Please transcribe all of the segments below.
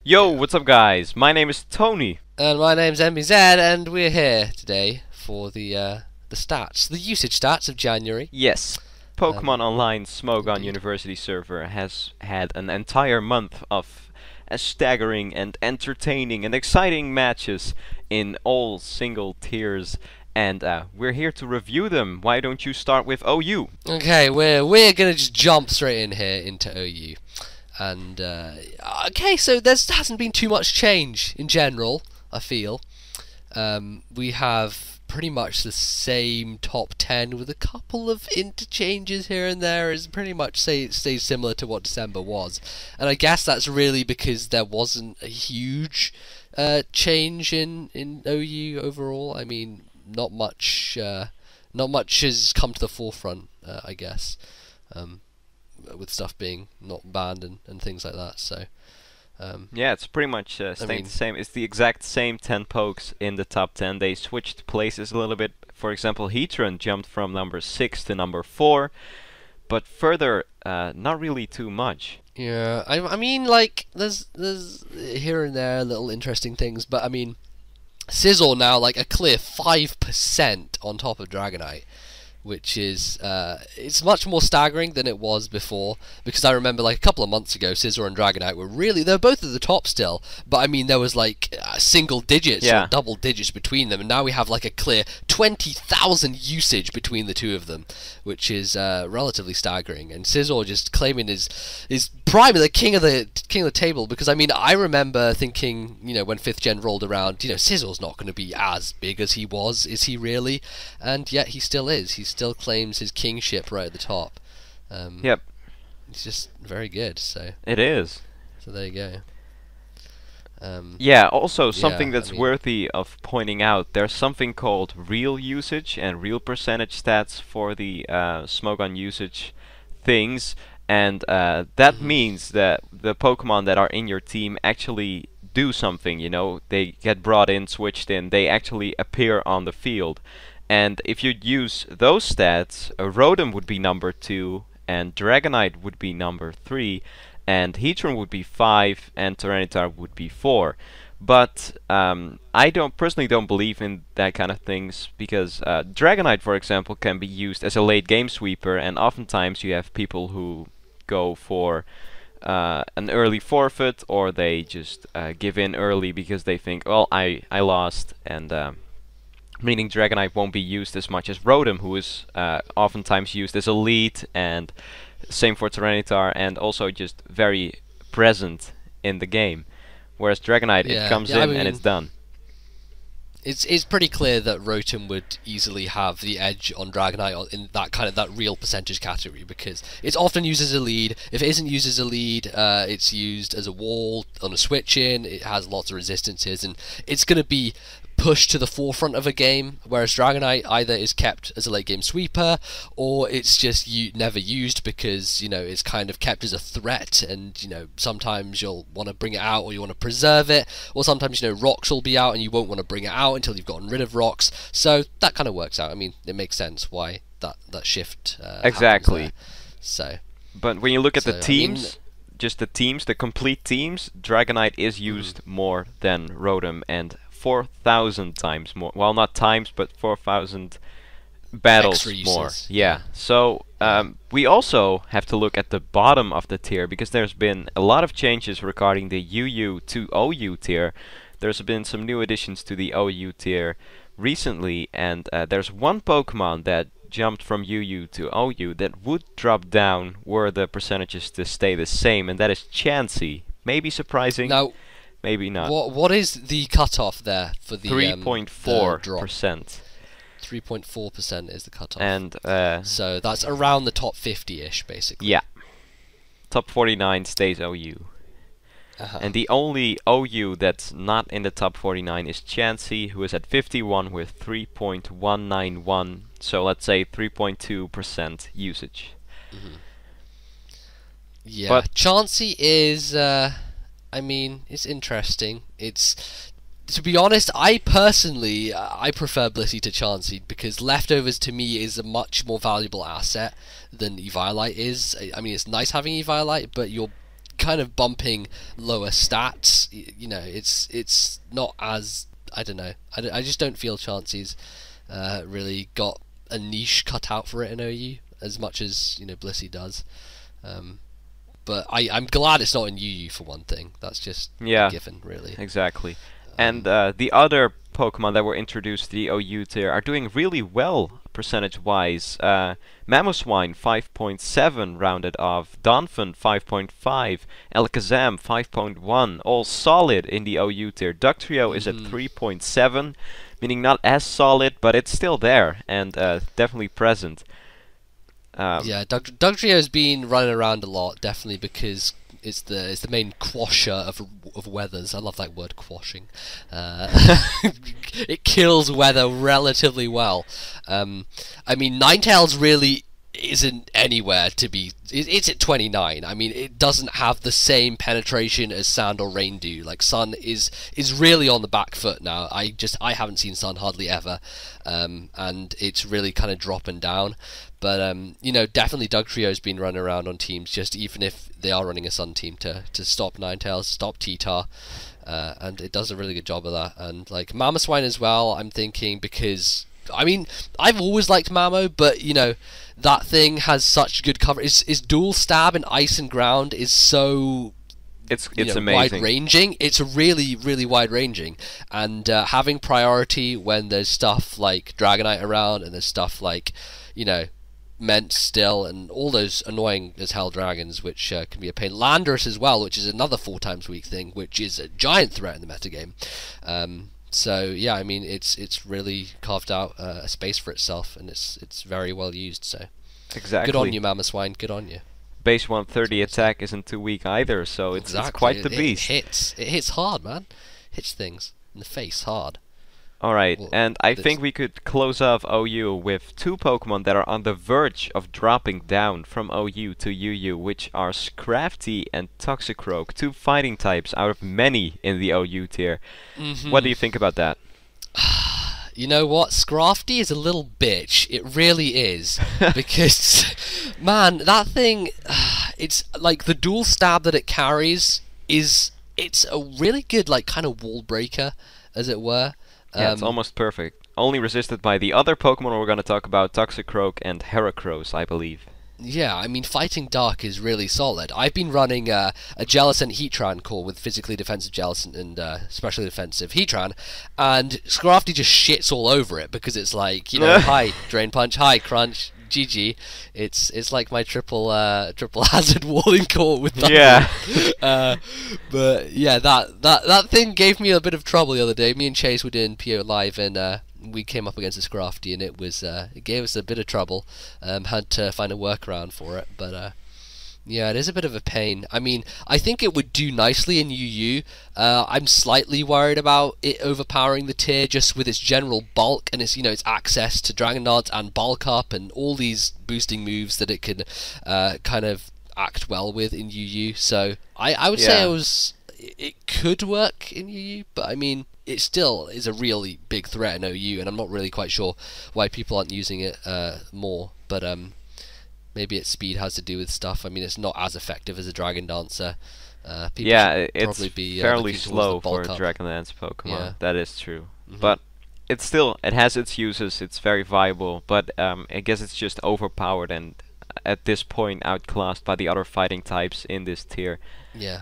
Yo, what's up guys? My name is Tony. And my name's MBZ, and we're here today for the usage stats of January. Yes, Pokemon Um, Online Smogon indeed. University server has had an entire month of staggering and entertaining and exciting matches in all single tiers, and we're here to review them. Why don't you start with OU? Okay, we're gonna just jump straight in here into OU, and okay, so there hasn't been too much change in general. I feel we have pretty much the same top 10 with a couple of interchanges here and there. Is pretty much stays similar to what December was, and I guess that's really because there wasn't a huge change in OU overall. I mean, not much has come to the forefront, I guess, um, with stuff being not banned and things like that. So Yeah, it's pretty much I staying mean, the same. It's the exact same 10 pokes in the top 10. They switched places a little bit. For example, Heatran jumped from number 6 to number 4, but further, not really too much. yeah, I mean, like there's here and there little interesting things, but I mean, Sizzle now like a clear 5% on top of Dragonite, which is it's much more staggering than it was before, because I remember like a couple of months ago Scizor and Dragonite were really, they're both at the top still, but I mean there was like single digits or Yeah. double digits between them, and now we have like a clear 20,000 usage between the two of them, which is relatively staggering. And Scizor just claiming his prime, the king of the table, because I mean I remember thinking, you know, when 5th gen rolled around, you know, Scissor's not going to be as big as he was, is he really? And yet he still is. He still claims his kingship right at the top. Yep, He's just very good. So it is. there you go. Yeah, also something Yeah, I that's mean, worthy of pointing out, there's something called real usage and real percentage stats for the Smogon usage things, and that mhm. means that the Pokemon that are in your team actually do something, you know, they get brought in, switched in, they actually appear on the field. And if you use those stats, Rotom would be number 2, and Dragonite would be number 3, and Heatran would be 5, and Tyranitar would be 4. But I don't personally don't believe in that kind of things, because Dragonite, for example, can be used as a late game sweeper, and oftentimes you have people who go for an early forfeit, or they just give in early because they think, well, I lost, and meaning Dragonite won't be used as much as Rotom, who is oftentimes used as a lead, and same for Tyranitar, and also just very present in the game. Whereas Dragonite, it Yeah, comes yeah. I in and it's mean, done. it's pretty clear that Rotom would easily have the edge on Dragonite in that kind of that real percentage category, because it's often used as a lead. If it isn't used as a lead, it's used as a wall on a switch in. It has lots of resistances, and it's going to be pushed to the forefront of a game, whereas Dragonite either is kept as a late game sweeper, or it's just never used because, you know, it's kind of kept as a threat, and, you know, sometimes you'll want to bring it out or you want to preserve it, or sometimes, you know, rocks will be out and you won't want to bring it out until you've gotten rid of rocks. So that kind of works out. I mean, it makes sense why that shift happens there. Exactly. So But when you look at the I mean, teams, just the teams, the complete teams, Dragonite is mhm, used more than Rotom, and 4,000 times more. Well, not times, but 4,000 extra battles more. uses. Yeah. So Yeah. we also have to look at the bottom of the tier, because there's been a lot of changes regarding the UU to OU tier. There's been some new additions to the OU tier recently, and there's one Pokemon that jumped from UU to OU that would drop down were the percentages to stay the same, and that is Chansey. Maybe surprising, Now, maybe not. what is the cutoff there for the drop? 3.4%. 3.4% is the cutoff. And So that's around the top 50-ish, basically. yeah, top 49 stays OU. Uh-huh. And the only OU that's not in the top 49 is Chansey, who is at 51 with 3.191. So let's say 3.2% usage. Hmm. Yeah, But Chansey is. I mean, it's interesting. It's, to be honest, I personally I prefer Blissey to Chansey, because leftovers to me is a much more valuable asset than Eviolite is. I mean, it's nice having Eviolite, but you're kind of bumping lower stats. You know, it's not as, I don't know. I just don't feel Chansey's really got a niche cut out for it in OU as much as, you know, Blissey does. But I'm glad it's not in UU for one thing. That's just a given, really. Exactly. And the other Pokemon that were introduced to the OU tier are doing really well percentage-wise. Mamoswine 5.7 rounded off, Donphan 5.5, Alakazam 5.1, all solid in the OU tier. Dugtrio is at 3.7, meaning not as solid, but it's still there and definitely present. Yeah, Dugtrio's been running around a lot, definitely, because it's the main quasher of weathers. I love that word, quashing. It kills weather relatively well. I mean, Ninetales really isn't anywhere to be. It's at 29. I mean, it doesn't have the same penetration as Sand or Rain do. Like, Sun is really on the back foot now. I haven't seen Sun hardly ever, and it's really kind of dropping down. But you know, definitely Dugtrio's been running around on teams, just even if they are running a Sun team, to stop Ninetales, stop T-Tar, and it does a really good job of that. And like Mamoswine as well, I'm thinking, because I mean, I've always liked Mamo, but you know, that thing has such good cover. Its dual stab in Ice and Ground is so it's amazing. Wide-ranging. It's really, really wide-ranging, and having priority when there's stuff like Dragonite around, and there's stuff like, you know, Ment still, and all those annoying as hell dragons, which can be a pain. Landorus as well, which is another 4 times weak thing, which is a giant threat in the metagame. So yeah, I mean, it's really carved out a space for itself, and it's very well used. So exactly. Good on you, Mamoswine. Good on you. Base 130 attack isn't too weak either, so it's quite the beast. It hits hard, man. Hits things in the face hard. Alright, and I think we could close off OU with 2 Pokemon that are on the verge of dropping down from OU to UU, which are Scrafty and Toxicroak, 2 fighting types out of many in the OU tier. What do you think about that? You know what? Scrafty is a little bitch. It really is. Because, man, that thing, it's like the dual stab that it carries it's a really good, like, kind of wall breaker, as it were. Yeah, it's almost perfect. Only resisted by the other Pokemon we're going to talk about, Toxicroak and Heracross, I believe. Yeah, I mean, Fighting Dark is really solid. I've been running a Jellicent Heatran core with physically defensive Jellicent and specially defensive Heatran, and Scrafty just shits all over it, because it's like, you know, hi, Drain Punch, hi, Crunch, GG. It's like my triple hazard walling core with that. Yeah. But yeah, that thing gave me a bit of trouble the other day. Me and Chase were doing PO Live, and we came up against a Scrafty, and it gave us a bit of trouble. Had to find a workaround for it, but yeah, it is a bit of a pain. I mean, I think it would do nicely in UU. I'm slightly worried about it overpowering the tier just with its general bulk and its, you know, its access to Dragon Dance and Bulk Up and all these boosting moves that it can kind of act well with in UU. So I would say it could work in UU, but I mean, it still is a really big threat in OU, and I'm not really quite sure why people aren't using it more. But maybe its speed has to do with stuff. I mean, it's not as effective as a Dragon Dancer. Yeah, it's fairly slow for a Dragon Dance Pokemon. Yeah. That is true. But it has its uses. It's very viable. But I guess it's just overpowered and at this point outclassed by the other fighting types in this tier. Yeah.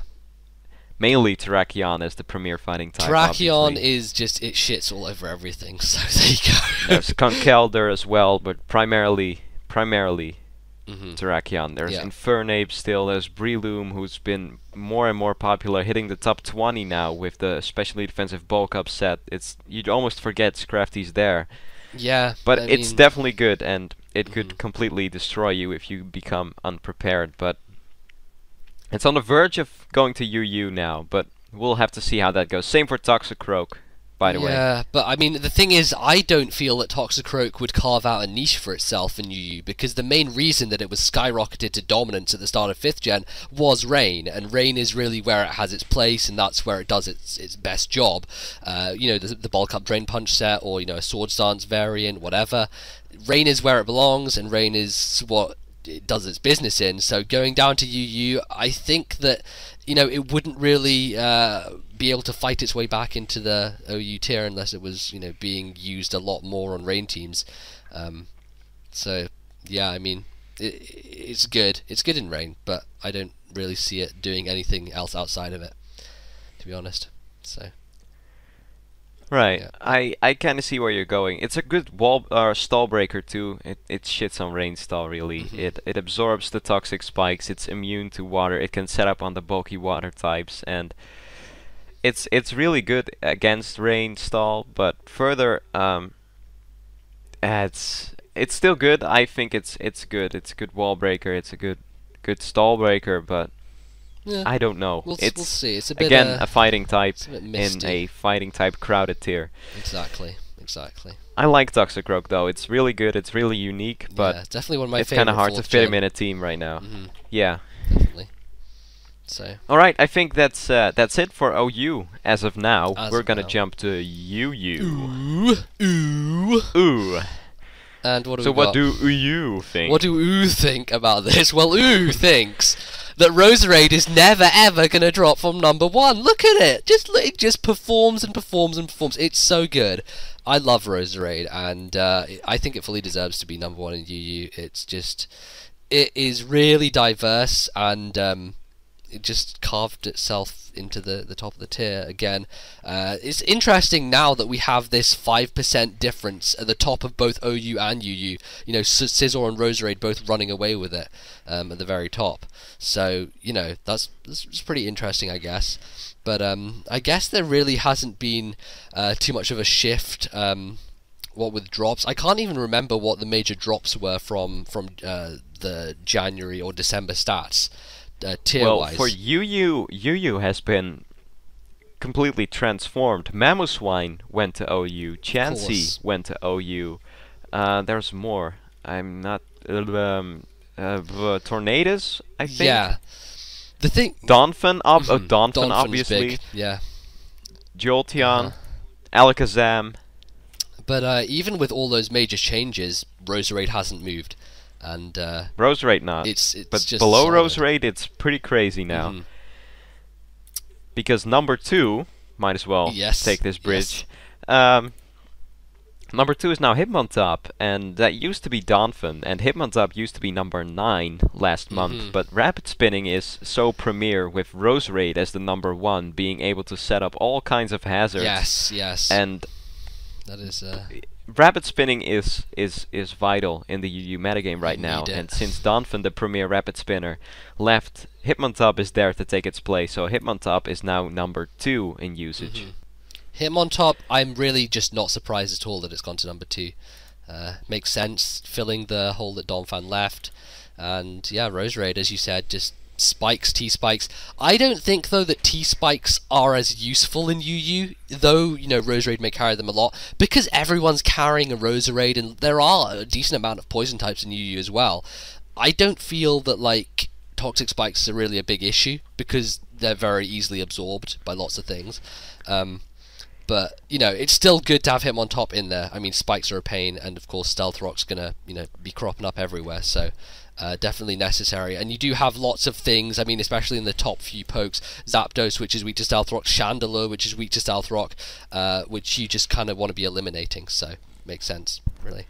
Mainly Terrakion is the premier fighting type. Terrakion is just, it shits all over everything. So there you go. There's Conkeldurr as well, but primarily Terrakion. There's Infernape still, there's Breloom, who's been more and more popular, hitting the top 20 now with the specially defensive bulk up set. You'd almost forget Scrafty's there. Yeah. But it's definitely good, and it could completely destroy you if you become unprepared. But it's on the verge of going to UU now, but we'll have to see how that goes. Same for Toxicroak, by the way. Yeah, but I mean, the thing is, I don't feel that Toxicroak would carve out a niche for itself in UU, because the main reason that it was skyrocketed to dominance at the start of 5th gen was Rain, and Rain is really where it has its place, and that's where it does its best job. You know, the Bulk Up Drain Punch set, or, you know, a Swords Dance variant, whatever. Rain is where it belongs, and Rain is what it does its business in. So going down to UU, I think that it wouldn't really be able to fight its way back into the OU tier unless it was being used a lot more on rain teams. So yeah, I mean it's good. It's good in rain, but I don't really see it doing anything else outside of it, to be honest. So. Right. Yeah. I kind of see where you're going. It's a good stall breaker too. It shits on rain stall really. It absorbs the toxic spikes. It's immune to water. It can set up on the bulky water types, and it's really good against rain stall. But further, it's still good. I think it's good. It's a good wall breaker. It's a good stall breaker, but. Yeah. I don't know. We'll see. It's a bit, again a fighting type in a fighting type crowded tier. Exactly. I like Toxic Rogue though. It's really good. It's really unique, but yeah, definitely one of my it's kind of hard to fit him in a team right now. Yeah. Definitely. So. All right. I think that's it for OU as of now. We're gonna jump to UU. Ooh. And what do so we what got? do UU think? What do OU think about this? Well, OU thinks that Roserade is never ever gonna drop from number 1. Look at it! It just performs and performs and performs. It's so good. I love Roserade, and I think it fully deserves to be number 1 in UU. It is really diverse, and it just carved itself into the top of the tier again. It's interesting now that we have this 5% difference at the top of both OU and UU. Scizor and Roserade both running away with it at the very top. So that's pretty interesting, I guess. But I guess there really hasn't been too much of a shift. What with drops, I can't even remember what the major drops were from the January or December stats. Tier-wise. Well, for UU has been completely transformed. Mamoswine went to OU. Chansey went to OU. There's more. I'm not. Tornadoes, I think. Yeah. The thing. Donphan, Donphan obviously. Big. Yeah. Jolteon, Alakazam. But even with all those major changes, Roserade hasn't moved. And Roserade not. But just below solid. Roserade, it's pretty crazy now. Because number 2, might as well take this bridge. Number 2 is now Hitmontop, and that used to be Donphan, and Hitmontop used to be number 9 last month. But Rapid Spinning is so premier with Roserade as the number 1, being able to set up all kinds of hazards. Yes. And that is. Rapid Spinning is vital in the UU metagame right now, and since Donphan, the premier Rapid Spinner, left, Hitmontop is there to take its place, so Hitmontop is now number 2 in usage. Hitmontop, I'm really just not surprised at all that it's gone to number 2. Makes sense, filling the hole that Donphan left, and yeah, Roserade, as you said, just spikes, T-spikes. I don't think, though, that T-spikes are as useful in UU, though, Roserade may carry them a lot, because everyone's carrying a Roserade, and there are a decent amount of poison types in UU as well. I don't feel that, toxic spikes are really a big issue, because they're very easily absorbed by lots of things. But, it's still good to have him on top in there. I mean, spikes are a pain, and of course Stealth Rock's gonna, be cropping up everywhere, so definitely necessary. And you do have lots of things, I mean, especially in the top few pokes. Zapdos, which is weak to Stealth Rock, Chandelure, which is weak to Stealth Rock, which you just kind of want to be eliminating, so makes sense, really,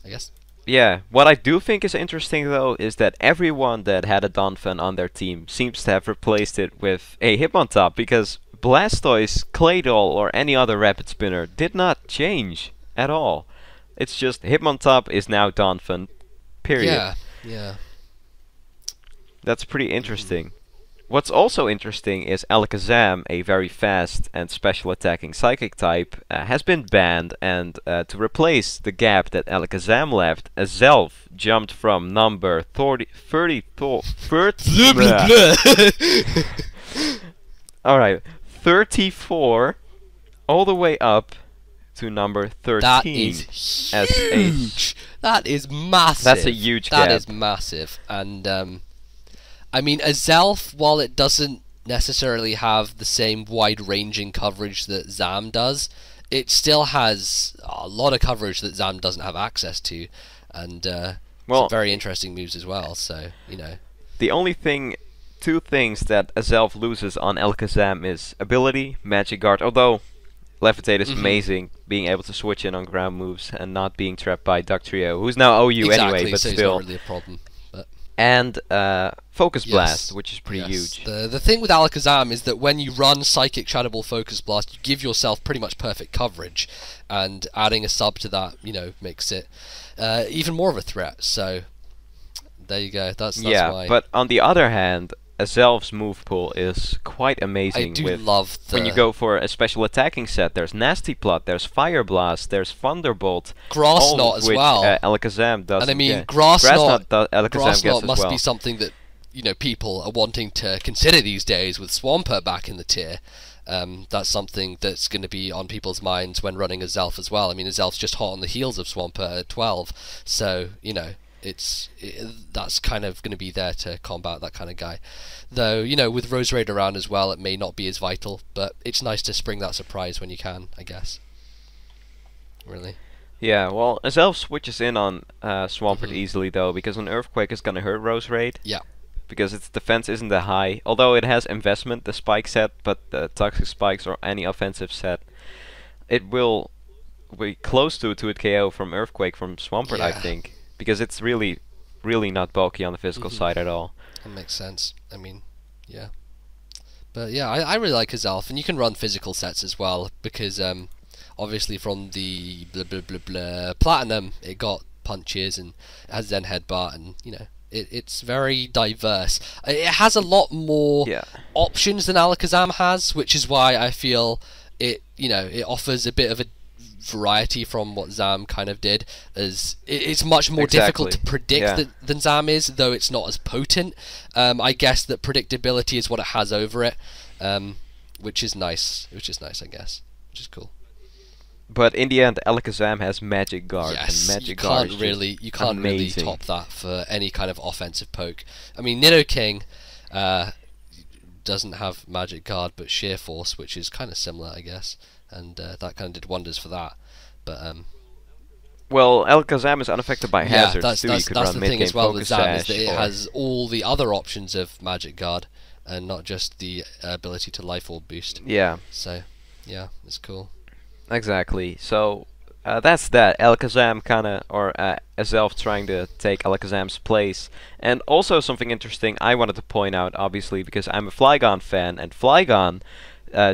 I guess. Yeah, what I do think is interesting, though, is that everyone that had a Donphan on their team seems to have replaced it with a Hitmontop, because Blastoise, Claydol, or any other Rapid Spinner did not change at all. It's just Hitmontop is now Donphan, period. Yeah. That's pretty interesting. What's also interesting is Alakazam, a very fast and special attacking psychic type, has been banned, and to replace the gap that Alakazam left, a Zelf jumped from number 34 all the way up to number 13. That is huge! That is massive! That's a huge gap. That is massive, and I mean, a Zelf, while it doesn't necessarily have the same wide-ranging coverage that Zam does, it still has a lot of coverage that Zam doesn't have access to, and some Well, very interesting moves as well. So the only thing, two things that Azelf loses on Alakazam is ability, Magic Guard. Although Levitate is amazing, being able to switch in on ground moves and not being trapped by Dugtrio, who's now OU exactly, anyway, but so still. it's not really a problem. But And Focus yes, Blast, which is pretty huge. The thing with Alakazam is that when you run Psychic Shadow Ball Focus Blast, you give yourself pretty much perfect coverage, and adding a sub to that, makes it even more of a threat. So there you go. That's yeah, why. but on the other hand, Azelf's move pool is quite amazing. I do love when you go for a special attacking set. There's Nasty Plot, there's Fire Blast, there's Thunderbolt, Grass Knot as which, well. Alakazam does. And I mean, yeah. Grass Knot, Alakazam gets as must well. be something that people are wanting to consider these days with Swampert back in the tier. That's something that's going to be on people's minds when running Azelf as well. I mean, Azelf's just hot on the heels of Swampert at 12, so that's kind of going to be there to combat that kind of guy. Though, with Roserade around as well, it may not be as vital, but it's nice to spring that surprise when you can, I guess. Really. Yeah, well, Azelf switches in on Swampert easily, though, because an Earthquake is going to hurt Roserade. Yeah. Because its defense isn't that high. Although it has investment, the Spike set, but the Toxic Spikes or any offensive set, it will be close to a 2-hit KO from Earthquake from Swampert, I think. Because it's really not bulky on the physical side at all. That makes sense. I mean, yeah. But yeah, I really like Azelf, and you can run physical sets as well, because obviously from the Platinum, it got punches and it has Zen Headbutt, and it's very diverse. It has a lot more options than Alakazam has, which is why I feel it offers a bit of a variety from what Zam kind of did, as it's much more difficult to predict than Zam is, though it's not as potent. I guess that predictability is what it has over it, which is nice, I guess, which is cool. But in the end, Alakazam has Magic Guard, yes, and Magic Guard you can't really top that for any kind of offensive poke. I mean, Nidoking doesn't have Magic Guard, but Sheer Force, which is kind of similar, I guess, and that kind of did wonders for that. But well, Alakazam is unaffected by hazards that's too. You could that's run the thing as well with Zam, is that it or has all the other options of Magic Guard, and not just the ability to Life Orb boost. Yeah. So, yeah, it's cool. Exactly. So that's that. Alakazam or Azelf trying to take Alakazam's place. And also something interesting I wanted to point out, obviously, because I'm a Flygon fan, and Flygon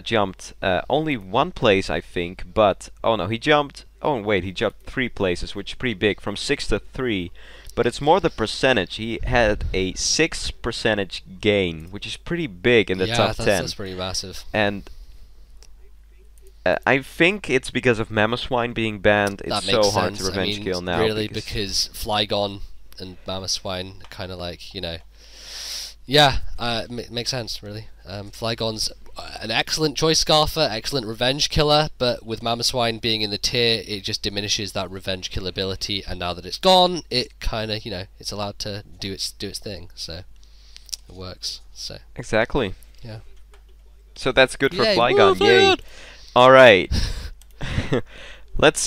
jumped only one place, I think, but he jumped 3 places, which is pretty big, from 6 to 3. But it's more the percentage. He had a 6% gain, which is pretty big in the top 10. That's pretty massive. And I think it's because of Mamoswine being banned. It's so hard to revenge kill now. Really, because Flygon and Mamoswine are kind of like, makes sense, really. Flygon's an excellent choice scarfer, excellent revenge killer, but with Mamoswine being in the tier, it just diminishes that revenge kill ability, and now that it's gone, it kind of, it's allowed to do its thing, so it works. So exactly. Yeah. So that's good for Flygon. Woo, Yay! All right. Let's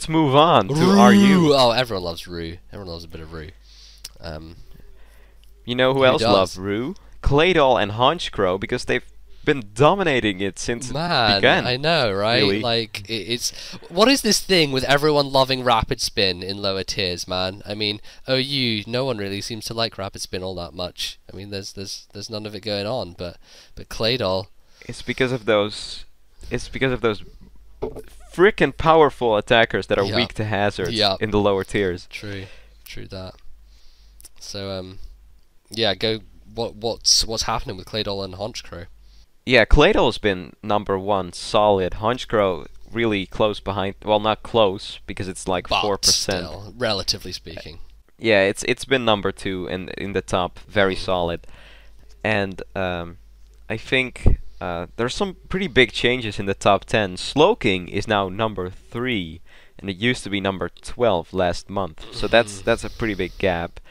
move on to RU. Oh, everyone loves Rue. Everyone loves a bit of Rue. You know who else loves Rue? Claydol and Honchkrow, because they've been dominating it since it began. I know, right? Really. Like, it's what is this thing with everyone loving Rapid Spin in lower tiers, man? I mean, OU, no one really seems to like Rapid Spin all that much. I mean, there's none of it going on, but Claydol. It's because of those frickin' powerful attackers that are weak to hazards in the lower tiers. True that. So what's happening with Claydol and Honchkrow? Yeah, Claydol's been number 1 solid. Honchkrow really close behind. Well, not close, because it's like 4%. Still, relatively speaking. Yeah, it's been number 2 in the top, very solid. And I think there's some pretty big changes in the top 10. Slowking is now number 3, and it used to be number 12 last month. So that's a pretty big gap.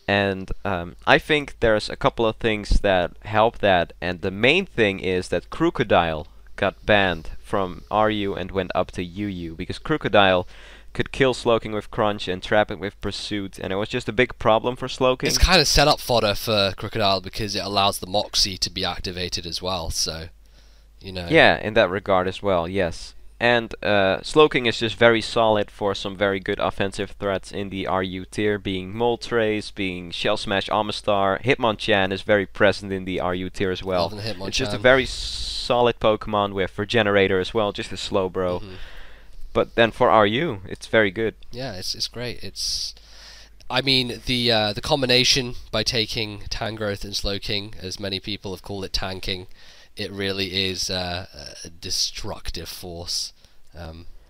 And I think there's a couple of things that help that, and the main thing is that Crocodile got banned from RU and went up to UU, because Crocodile could kill Slowking with Crunch and trap it with Pursuit, and it was just a big problem for Slowking. It's kind of set up fodder for Crocodile because it allows the Moxie to be activated as well, so, you know. Yeah, in that regard as well, yes. And Slowking is just very solid for some very good offensive threats in the RU tier, being Moltres, being Shell Smash Amistar. Hitmonchan is very present in the RU tier as well. It's just a very solid Pokemon with Regenerator as well, just a slow bro. But then for RU, it's very good. Yeah, it's great. I mean, the combination by taking Tangrowth and Slowking, as many people have called it tanking, it really is a destructive force.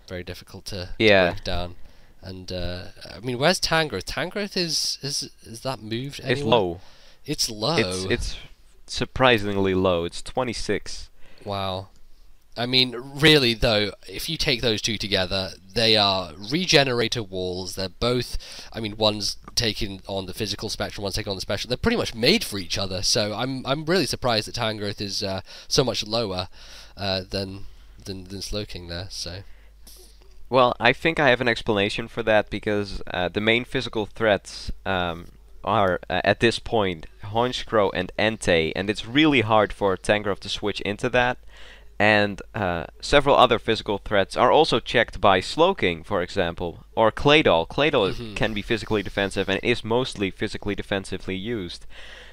Very difficult to break down. And I mean, where's Tangrowth? Tangrowth is that moved anywhere? It's low. It's low. It's surprisingly low. It's 26. Wow. I mean, really though, if you take those two together, they are regenerator walls. They're both, I mean, one's taking on the physical spectrum, one's taking on the special. They're pretty much made for each other. So I'm really surprised that Tangrowth is so much lower than Slowking there. So. Well, I think I have an explanation for that because the main physical threats are at this point Honchkrow and Entei, and it's really hard for Tangrowth to switch into that. And several other physical threats are also checked by Slowking, for example, or Claydol. Claydol can be physically defensive and is mostly physically defensively used.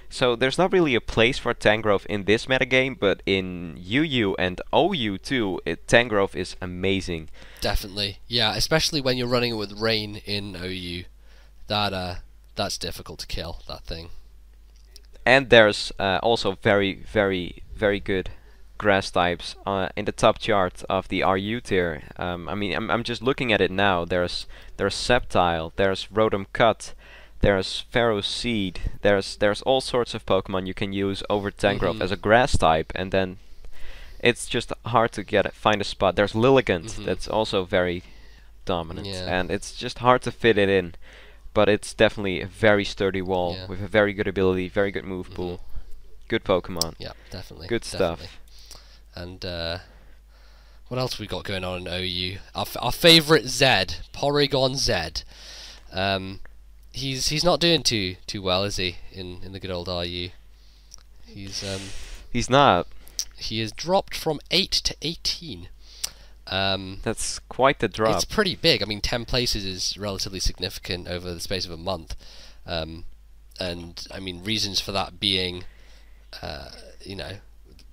So there's not really a place for Tangrowth in this metagame, but in UU and OU too, Tangrowth is amazing. Definitely, yeah, especially when you're running it with Rain in OU. That's difficult to kill, that thing. And there's also very, very, very good grass types in the top chart of the RU tier. I mean, I'm just looking at it now. There's Sceptile, there's Rotom Cut, there's Pharaoh Seed, there's all sorts of Pokemon you can use over Tangrowth as a grass type, and then it's just hard to find a spot. There's Lilligant, that's also very dominant, and it's just hard to fit it in. But it's definitely a very sturdy wall with a very good ability, very good move pool, good Pokemon. Yeah, definitely. Good stuff. And what else we got going on in OU? Our favourite Zed, Porygon Zed. He's not doing too well, is he? In the good old RU, he's not. He has dropped from 8 to 18. That's quite the drop. It's pretty big. I mean, 10 places is relatively significant over the space of a month. And I mean, reasons for that being, you know,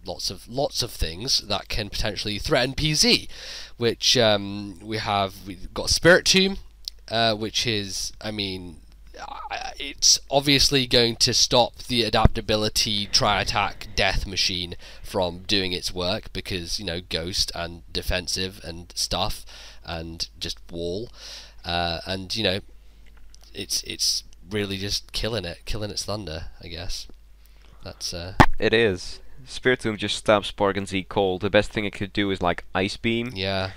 lots of things that can potentially threaten PZ, which we've got Spiritomb, which is, I mean, it's obviously going to stop the adaptability tri-attack death machine from doing its work because, you know, ghost and defensive and stuff and just wall, and you know, it's really just killing its thunder, I guess. That's it is. Spiritomb just stops Porygon-Z cold. The best thing it could do is like Ice Beam. Yeah.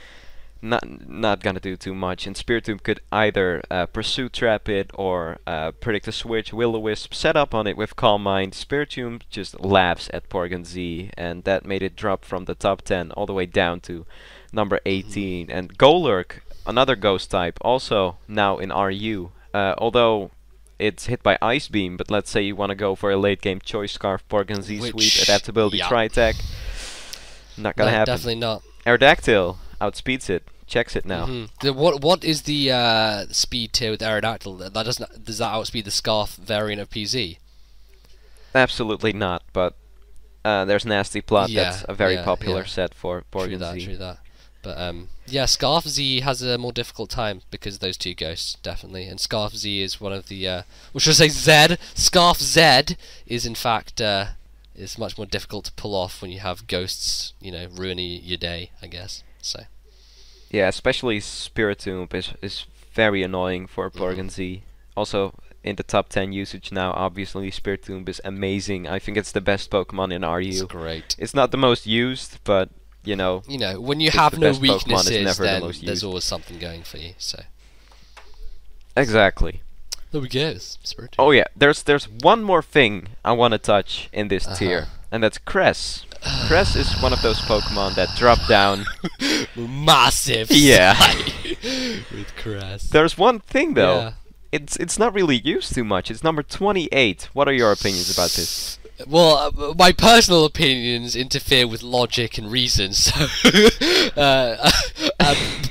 Not gonna do too much. And Spiritomb could either Pursue Trap it or Predict a Switch, Will-O-Wisp, set up on it with Calm Mind. Spiritomb just laughs at Porygon-Z, and that made it drop from the top 10 all the way down to number 18. And Golurk, another ghost type, also now in RU. Although it's hit by Ice Beam, but let's say you want to go for a late game Choice Scarf, Porygon-Z Sweep, Adaptability, Tri-Attack. Not gonna happen. Definitely not. Aerodactyl outspeeds it, checks it now. What is the speed tier with Aerodactyl? Does that outspeed the Scarf variant of PZ? Absolutely not, but there's Nasty Plot. That's a very popular set for Porygon-Z. True that. But yeah, Scarf Z has a more difficult time because of those two ghosts, definitely. And Scarf Z is one of the, or should I say Zed? Scarf Z is in fact is much more difficult to pull off when you have ghosts, you know, ruining your day, I guess. So. Yeah, especially Spiritomb is very annoying for Porygon-Z. Also, in the top 10 usage now, obviously Spiritomb is amazing. I think it's the best Pokemon in RU. It's great. It's not the most used, but you know, when you have no weaknesses, then there's always something going for you. So. Exactly. There we go. Spiritomb. Oh yeah, there's one more thing I want to touch in this tier, and that's Cress. Cress is one of those Pokemon that drop down massive. Yeah. With Cress. There's one thing though. Yeah. It's not really used too much. It's number 28. What are your opinions about this? Well, my personal opinions interfere with logic and reason, so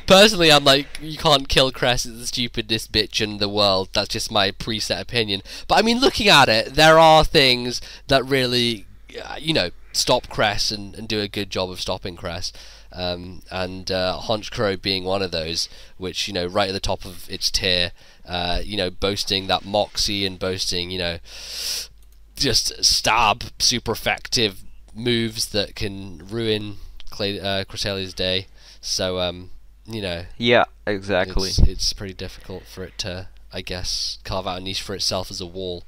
personally I'm like, you can't kill Cress, it's the stupidest bitch in the world. That's just my preset opinion. But I mean, looking at it, there are things that really, stop Cress and do a good job of stopping Cress. And Honchkrow being one of those, which, right at the top of its tier, boasting that moxie and boasting, just stab super effective moves that can ruin Cressalia's day. So, Yeah, exactly. It's pretty difficult for it to, I guess, carve out a niche for itself as a wall.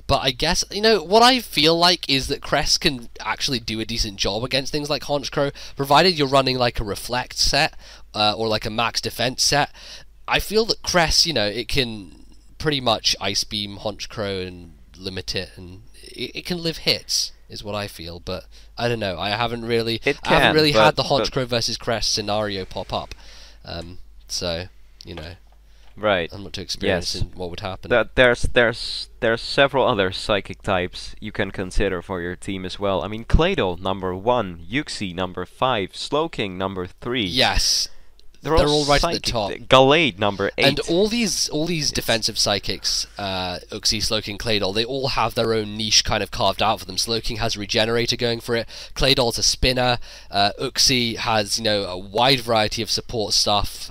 But I guess, what I feel like is that Cress can actually do a decent job against things like Honchkrow, provided you're running like a Reflect set, or like a Max Defense set. I feel that Cress, it can pretty much Ice Beam Honchkrow and limit it, and it can live hits, is what I feel. But I don't know, I haven't really had the Honchkrow versus Cress scenario pop up. So, Right. I'm not too experienced in what would happen. There's several other psychic types you can consider for your team as well. I mean, Claydol number 1, Yuxi number 5, Slowking number 3. Yes. They're all right psychic. at the top. Gallade number 8. And all these defensive psychics, Uxie, Slowking, Claydol, they all have their own niche kind of carved out for them. Slowking has Regenerator going for it. Claydol's a spinner. Uxie has, a wide variety of support stuff.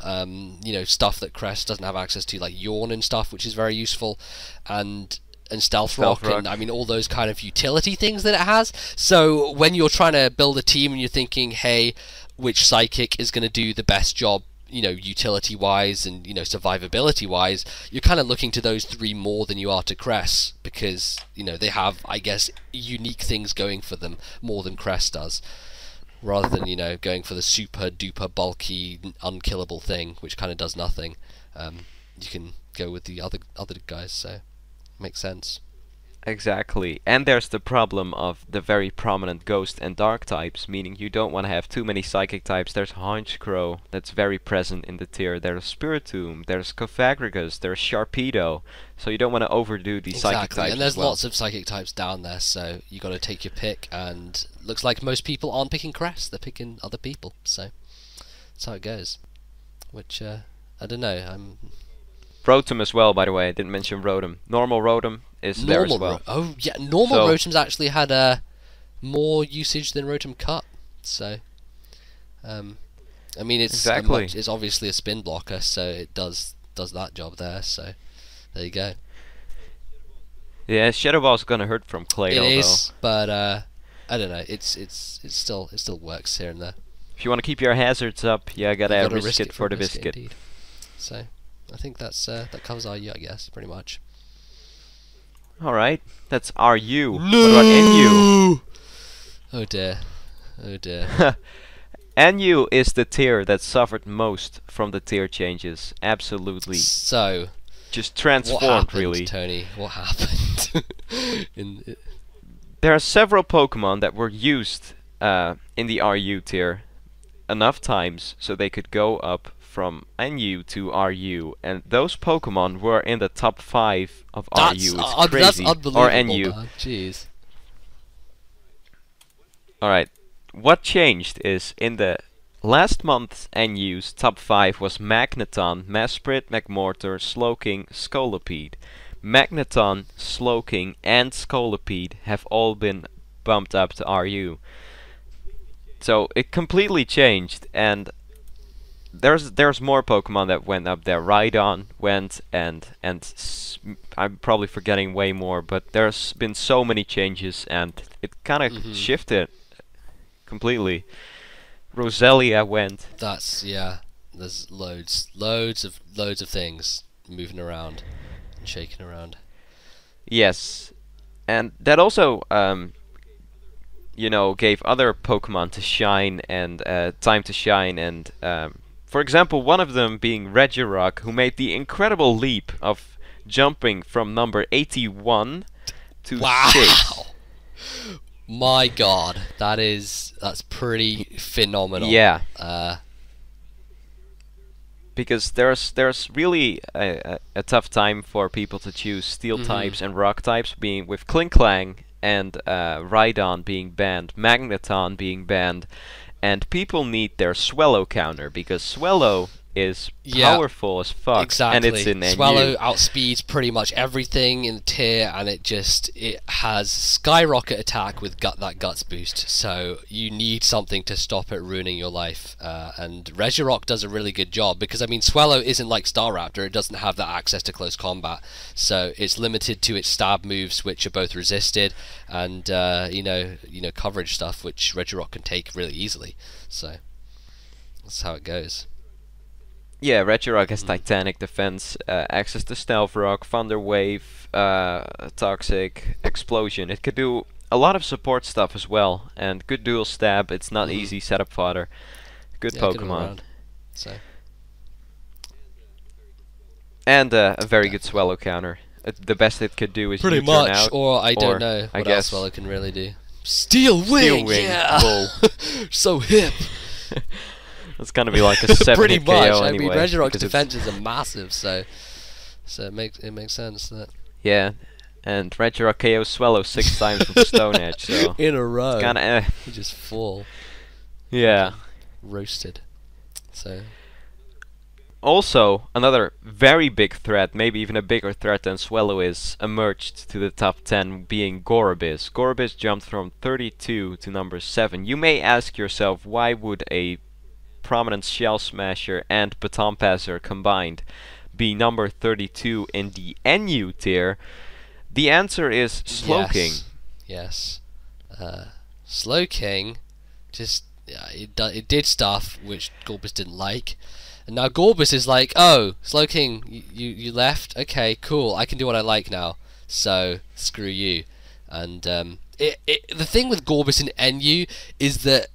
Stuff that Cress doesn't have access to, like Yawn and stuff, which is very useful. And Stealth Rock, and I mean all those kind of utility things that it has. So when you're trying to build a team and you're thinking, hey, which psychic is going to do the best job, utility wise and survivability wise, you're kind of looking to those three more than you are to Cress, because they have, I guess, unique things going for them more than Cress does, rather than going for the super duper bulky unkillable thing which kind of does nothing. You can go with the other guys, so makes sense. Exactly, and there's the problem of the very prominent ghost and dark types, meaning you don't want to have too many psychic types. There's Honchkrow, that's very present in the tier. There's Spiritomb, there's Cofagrigus, there's Sharpedo, so you don't want to overdo these psychic types. And there's as well. lots of psychic types down there, so you got to take your pick. And looks like most people aren't picking Cress; they're picking other people. So that's how it goes. Which I don't know. Rotom as well, by the way. I didn't mention Rotom. Normal Rotom is there as well. Oh yeah, normal Rotom's actually had more usage than Rotom Cut. So, I mean, it's it's obviously a spin blocker, so it does that job there. So there you go. Yeah, Shadow Ball's gonna hurt from Claydol though. It is, but I don't know. It still works here and there. If you want to keep your hazards up, you gotta risk it for the biscuit. Indeed. So I think that's that covers RU, I guess, pretty much. Alright, that's RU. No! What about NU? Oh dear. NU is the tier that suffered most from the tier changes. Absolutely. So, just transformed, what happened, really. Tony? What happened? There are several Pokemon that were used in the RU tier enough times so they could go up from NU to RU, and those Pokemon were in the top 5 of RU. It's crazy. That's unbelievable, or NU. Man. Jeez. Alright, what changed is in the last month's NU's top 5 was Magneton, Mesprit, Magmortar, Slowking, Scolipede. Magneton, Slowking, and Scolipede have all been bumped up to RU. So it completely changed, and there's more Pokemon that went up there. Rhydon went, and I'm probably forgetting way more, but there's been so many changes, and it kind of shifted completely. Roselia went. There's loads of things moving around and shaking around. Yes, and that also gave other Pokemon to shine and time to shine, and for example, one of them being Regirock, who made the incredible leap of jumping from number 81 to 6. My God, that's pretty phenomenal. Yeah. because there's really a tough time for people to choose steel types and rock types, being with Klinklang and Rhydon being banned, Magneton being banned, and people need their Swellow counter because Swellow is powerful as fuck, exactly. and it's in NU. Swellow outspeeds pretty much everything in the tier, and it has skyrocket attack with that guts boost. So you need something to stop it ruining your life, and Regirock does a really good job because I mean Swellow isn't like Staraptor; it doesn't have that access to close combat, so it's limited to its stab moves, which are both resisted, and you know coverage stuff, which Regirock can take really easily. So that's how it goes. Yeah, Regirock has Titanic Defense, access to Stealth Rock, Thunder Wave, Toxic, Explosion. It could do a lot of support stuff as well, and good dual stab. It's not easy setup fodder. Good Pokemon. So. And a very good Swellow counter. The best it could do is pretty U-turn much, out, or I don't know what else Swellow can really do. Steel Wing, yeah! Bull. So hip! It's gonna be like a 7 pretty hit much. KO I anyway. mean, Regirock's defenses are massive, so it makes sense that. Yeah, and Regirock KO Swellow 6 times with a Stone Edge, so in a row. It's kinda You just fall. Yeah. Roasted. So. Also, another very big threat, maybe even a bigger threat than Swellow is, emerged to the top 10, being Gorebyss. Gorebyss jumped from 32 to number 7. You may ask yourself, why would a prominent Shell Smasher and Baton Passer combined be number 32 in the NU tier? The answer is Slowking. Yes. Slowking just it did stuff which Gorebyss didn't like. And now Gorebyss is like, oh, Slowking, you left? Okay, cool, I can do what I like now. So, screw you. And the thing with Gorebyss in NU is that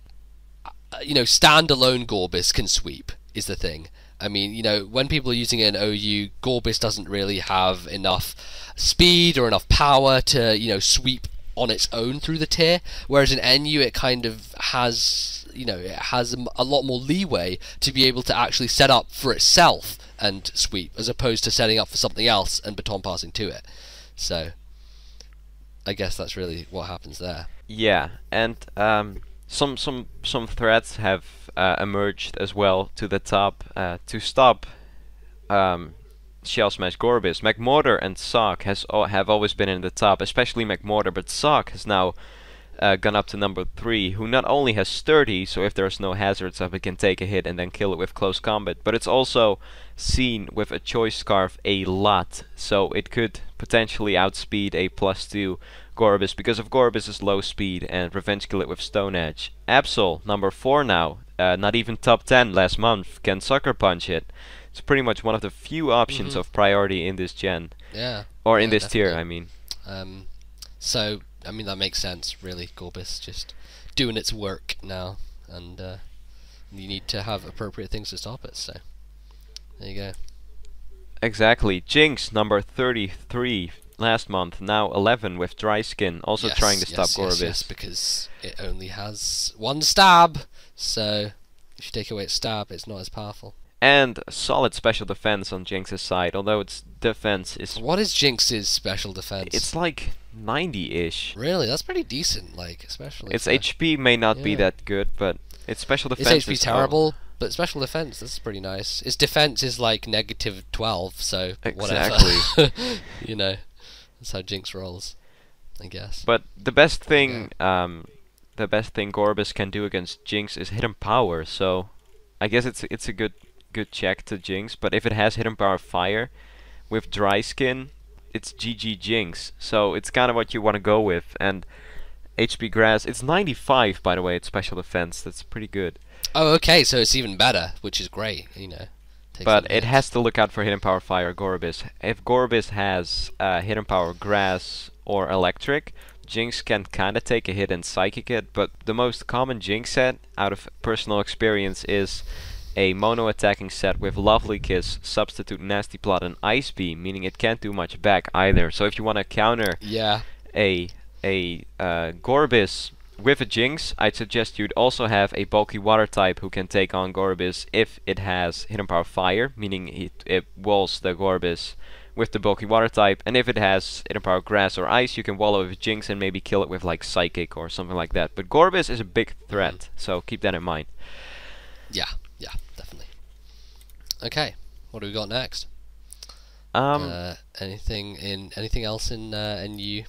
standalone Gorebyss can sweep, is the thing. I mean, when people are using it in OU, Gorebyss doesn't really have enough speed or enough power to, sweep on its own through the tier, whereas in NU it kind of has, it has a lot more leeway to be able to actually set up for itself and sweep, as opposed to setting up for something else and baton passing to it. So, I guess that's really what happens there. Yeah, and some threats have emerged as well to the top to stop Shell Smash Gorebyss. Magmortar and Sock have always been in the top, especially Magmortar, but Sock has now gone up to number 3, who not only has sturdy, so if there's no hazards up it can take a hit and then kill it with close combat, but it's also seen with a Choice Scarf a lot, so it could potentially outspeed a +2 Gorebyss because of Gorebyss's low speed and Revenge Kill it with Stone Edge. Absol, number 4 now, not even top 10 last month, can Sucker Punch it. It's pretty much one of the few options of priority in this gen. Yeah. Or in this tier, I mean. So, I mean, that makes sense, really. Gorebyss just doing its work now, and you need to have appropriate things to stop it, so there you go. Exactly. Jinx, number 33 last month, now 11 with Dry Skin, also trying to stop Gorebyss. Yes, because it only has one stab, so if you take away its stab, it's not as powerful. And solid special defense on Jinx's side, although its defense is... What is Jinx's special defense? It's like 90-ish. Really? That's pretty decent, like, especially... Its HP may not be that good, but its special defense its HP is terrible, but special defense, that's pretty nice. Its defense is like -12, so whatever. Exactly. That's how Jinx rolls, I guess. But the best thing Gorebyss can do against Jinx is Hidden Power, so I guess it's a good check to Jinx, but if it has Hidden Power Fire with Dry Skin, it's GG Jinx, so it's kind of what you want to go with. And HP Grass, it's 95 by the way, its special defense, that's pretty good. Oh, okay, so it's even better, which is great, But it has to look out for Hidden Power Fire Gorebyss. If Gorebyss has Hidden Power Grass or Electric, Jinx can kinda take a hit and Psychic it, but the most common Jinx set, out of personal experience, is a mono attacking set with Lovely Kiss, Substitute Nasty Plot, and Ice Beam, meaning it can't do much back either. So if you want to counter a Gorebyss with a Jinx, I'd suggest you'd also have a bulky water type who can take on Gorbis if it has hidden power fire, meaning it walls the Gorbis with the bulky water type, and if it has hidden power grass or ice, you can wall it with Jinx and maybe kill it with like Psychic or something like that. But Gorbis is a big threat, so keep that in mind. Yeah, definitely. Okay, what do we got next? Anything else in NU?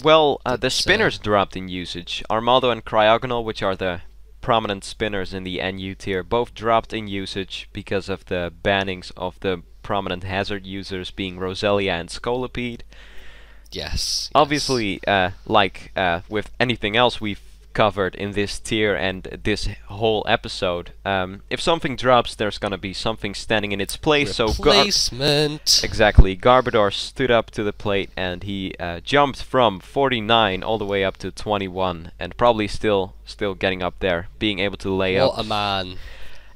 Well, the spinners dropped in usage. Armaldo and Cryogonal, which are the prominent spinners in the NU tier, both dropped in usage because of the bannings of the prominent hazard users being Roselia and Scolipede. Yes. Obviously, like with anything else we've covered in this tier and this whole episode, if something drops, there's gonna be something standing in its place. Replacement. Exactly. Garbodor stood up to the plate and he jumped from 49 all the way up to 21, and probably still getting up there, being able to lay up. What a man.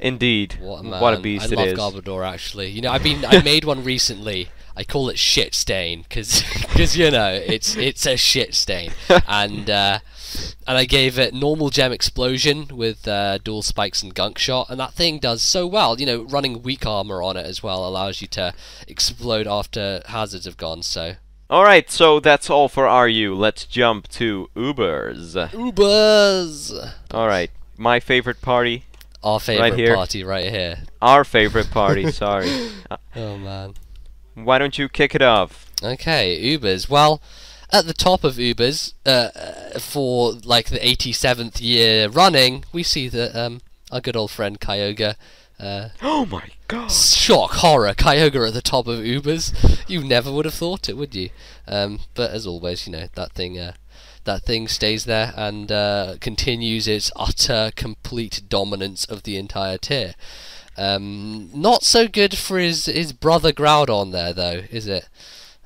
Indeed. What a man. What a beast it is. I love Garbodor, actually. You know, I made one recently. I call it shit stain because you know it's a shit stain, and I gave it normal gem explosion with dual spikes and gunk shot, and that thing does so well. You know, running weak armor on it as well allows you to explode after hazards have gone. So. Alright, so that's all for RU. Let's jump to Ubers. Alright, my favorite party. Our favorite party right here. Our favorite party, sorry. Oh man. Why don't you kick it off? Okay, Ubers. Well, at the top of Ubers, for like the 87th year running, we see that our good old friend Kyogre. Oh my god! Shock, horror, Kyogre at the top of Ubers. You never would have thought it, would you? But as always, you know, that thing stays there and continues its utter, complete dominance of the entire tier. Not so good for his brother Groudon there, though, is it?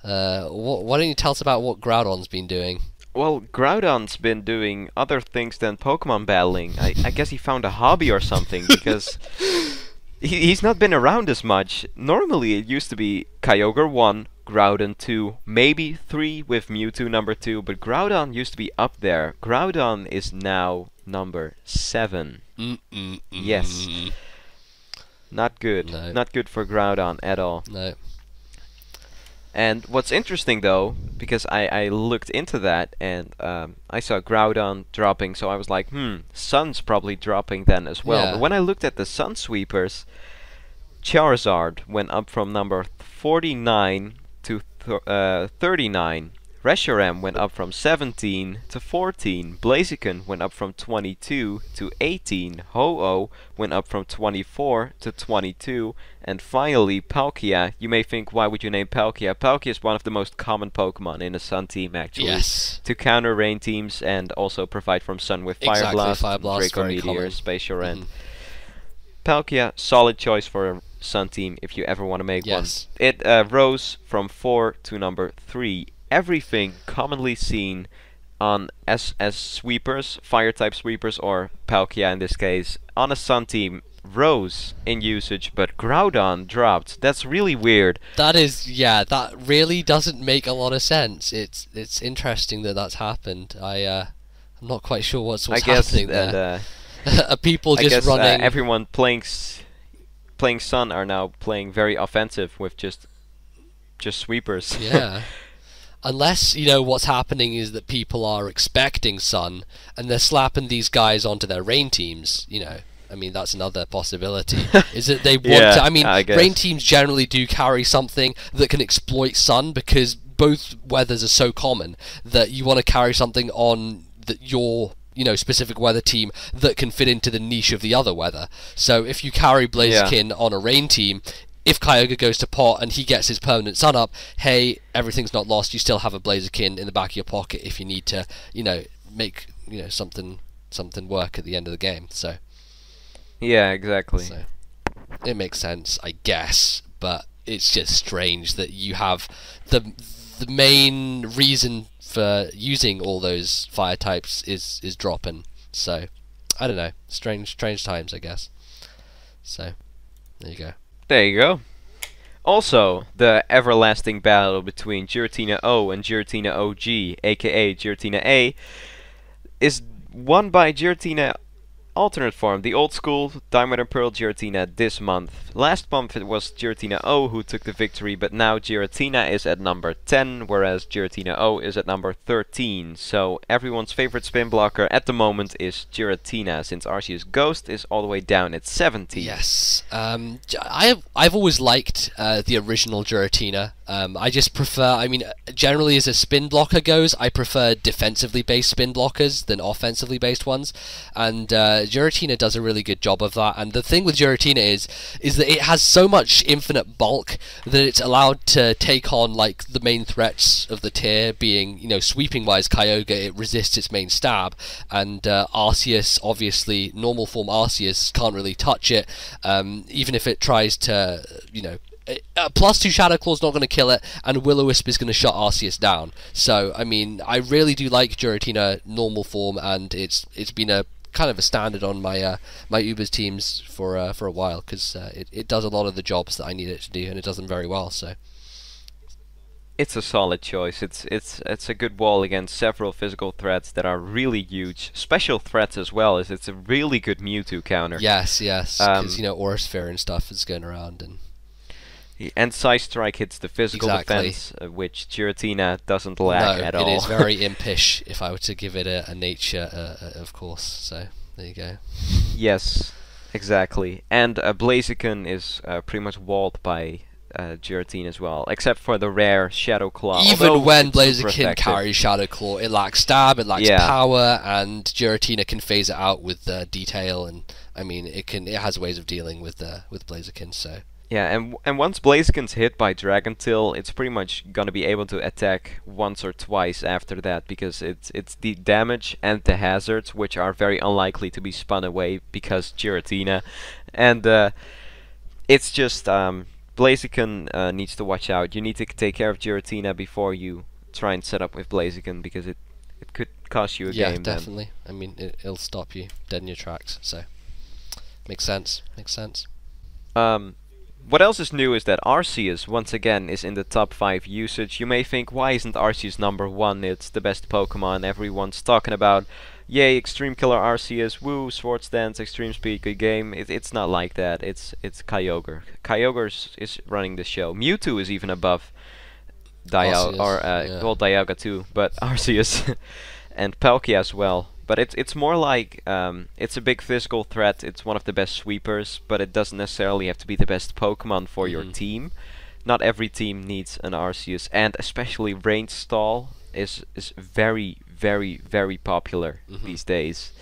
Why don't you tell us about what Groudon's been doing? Well, Groudon's been doing other things than Pokemon battling. I guess he found a hobby or something, because he's not been around as much. Normally it used to be Kyogre 1, Groudon 2, maybe 3 with Mewtwo number 2, but Groudon used to be up there. Groudon is now number 7. Yes. Not good. No. Not good for Groudon at all. No. And what's interesting though, because I looked into that and I saw Groudon dropping, so I was like, Sun's probably dropping then as well. Yeah. But when I looked at the Sun Sweepers, Charizard went up from number 49 to 39. Reshiram went up from 17 to 14. Blaziken went up from 22 to 18. Ho-Oh went up from 24 to 22. And finally, Palkia. You may think, why would you name Palkia? Palkia is one of the most common Pokemon in a Sun team, actually. Yes. To counter rain teams and also provide from Sun with Fire Blast, Draco Meteor, Spatial Rend. Palkia, solid choice for a Sun team if you ever want to make one. It rose from 4 to number 3. Everything commonly seen on as sweepers, fire-type sweepers, or Palkia in this case, on a Sun team rose in usage, but Groudon dropped. That's really weird. That is, yeah, that really doesn't make a lot of sense. It's interesting that that's happened. I'm not quite sure what's happening there. Are people just running? Everyone playing Sun are now playing very offensive with just sweepers. Yeah. Unless, you know, what's happening is that people are expecting Sun, and they're slapping these guys onto their rain teams, you know. I mean, that's another possibility. Is that they want to... I mean, rain teams generally do carry something that can exploit Sun, because both weathers are so common that you want to carry something on your, you know, specific weather team that can fit into the niche of the other weather. So if you carry Blaziken on a rain team, if Kyogre goes to pot and he gets his permanent Sun up, hey, everything's not lost. You still have a Blaziken in the back of your pocket if you need to, you know, make, you know, something work at the end of the game. So yeah, exactly. So it makes sense, I guess, but it's just strange that you have the main reason for using all those fire types is dropping. So I don't know, strange times, I guess. So there you go. There you go. Also, the everlasting battle between Giratina O and Giratina OG, aka Giratina A, is won by Giratina alternate form, the old school Diamond and Pearl Giratina this month. Last month it was Giratina O who took the victory, but now Giratina is at number 10, whereas Giratina O is at number 13. So everyone's favorite spin blocker at the moment is Giratina, since Arceus Ghost is all the way down at 70. Yes, I've always liked the original Giratina. I just prefer, I mean, generally as a spin blocker goes, I prefer defensively based spin blockers than offensively based ones, and Giratina does a really good job of that. And the thing with Giratina is that it has so much infinite bulk that it's allowed to take on like the main threats of the tier, being, you know, sweeping wise Kyogre, it resists its main stab, and Arceus, obviously normal form Arceus can't really touch it, even if it tries to, you know, +2 Shadow Claw's not going to kill it, and Will-O-Wisp is going to shut Arceus down. So, I mean, I really do like Giratina normal form, and it's been a kind of a standard on my my Ubers teams for a while, because it does a lot of the jobs that I need it to do, and it does them very well. So it's a solid choice. It's a good wall against several physical threats that are really huge. Special threats as well, as it's a really good Mewtwo counter. yes, because you know, Aura Sphere and stuff is going around, and Psy Strike hits the physical defense, which Giratina doesn't lack at all. It is very impish, if I were to give it a nature, of course. So there you go. Yes, exactly. And Blaziken is pretty much walled by Giratina as well, except for the rare Shadow Claw. Even when Blaziken carries Shadow Claw, it lacks stab, it lacks power, and Giratina can phase it out with detail, and I mean, it has ways of dealing with Blaziken. So. Yeah, and once Blaziken's hit by Dragon Tail, it's pretty much gonna be able to attack once or twice after that, because it's the damage and the hazards which are very unlikely to be spun away because Giratina, and it's just Blaziken needs to watch out. You need to take care of Giratina before you try and set up with Blaziken, because it could cost you a game. Yeah, definitely. Then. I mean, it'll stop you dead in your tracks. So makes sense. What else is new is that Arceus, once again, is in the top 5 usage. You may think, why isn't Arceus number 1? It's the best Pokemon everyone's talking about. Yay, Extreme Killer Arceus, woo, Swords Dance, Extreme Speed, good game. It's not like that. It's Kyogre. Kyogre is running the show. Mewtwo is even above Dialga, well, Dialga too, but Arceus and Palkia as well. But it's more like it's a big physical threat. It's one of the best sweepers, but it doesn't necessarily have to be the best Pokemon for your team. Not every team needs an Arceus, and especially range stall is very, very, very popular these days.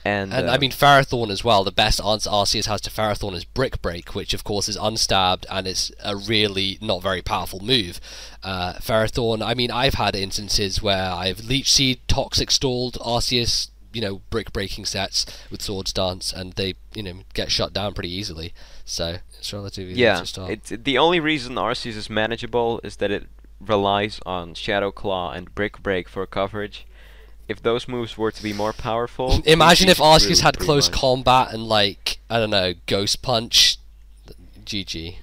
And I mean, Ferrothorn as well. The best answer Arceus has to Ferrothorn is Brick Break, which of course is unstabbed, and it's a really not very powerful move. Ferrothorn, I mean, I've had instances where I've Leech Seed, Toxic Stalled Arceus, you know, brick breaking sets with Swords Dance, and they, you know, get shut down pretty easily. So it's relatively easy to start. The only reason Arceus is manageable is that it relies on Shadow Claw and Brick Break for coverage. If those moves were to be more powerful... Imagine if Arceus had close combat and, like, I don't know, Ghost Punch. GG.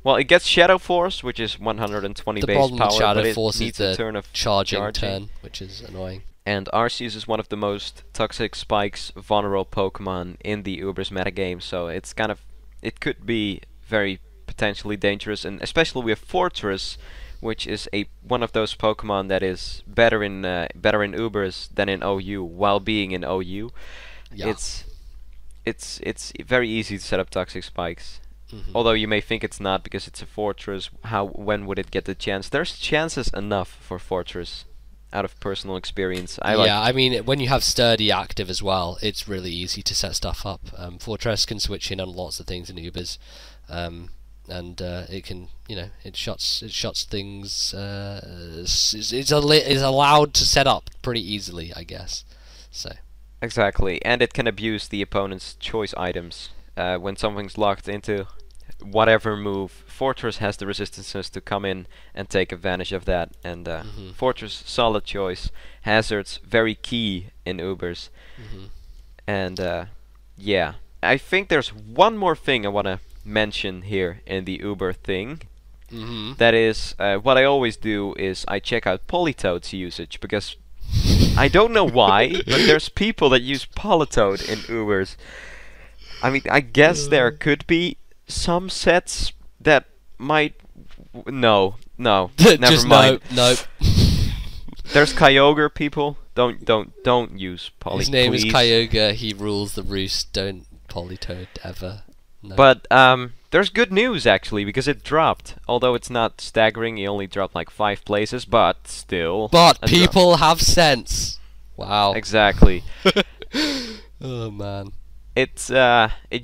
Well, it gets Shadow Force, which is 120 base power, but it needs a turn of charging turn, which is annoying. And Arceus is one of the most Toxic Spikes vulnerable Pokemon in the Ubers metagame, so it's kind of... It could be very potentially dangerous, and especially with Fortress, which is one of those Pokemon that is better in Ubers than in OU, while being in OU. Yeah. It's very easy to set up Toxic Spikes. Although you may think it's not, because it's a Fortress. When would it get the chance? There's chances enough for Fortress, out of personal experience. I mean, when you have Sturdy active as well, it's really easy to set stuff up. Fortress can switch in on lots of things in Ubers. And it can, you know, it shuts things. It's allowed to set up pretty easily, I guess. So exactly, and it can abuse the opponent's choice items when something's locked into whatever move. Fortress has the resistances to come in and take advantage of that, and Fortress, solid choice. Hazards, very key in Ubers, and yeah, I think there's one more thing I want to mention here in the Uber thing. That is, what I always do is I check out Politoed's usage, because I don't know why, but there's people that use Polytoad in Ubers. I mean, I guess there could be some sets that might... No, never mind. Nope. There's Kyogre people. Don't use Poly. His name please. is Kyogre. He rules the roost. Don't Polytoad ever. No. But there's good news actually because it dropped. Although it's not staggering, it only dropped like 5 places, but still. But people have sense. Wow. Exactly. Oh man. It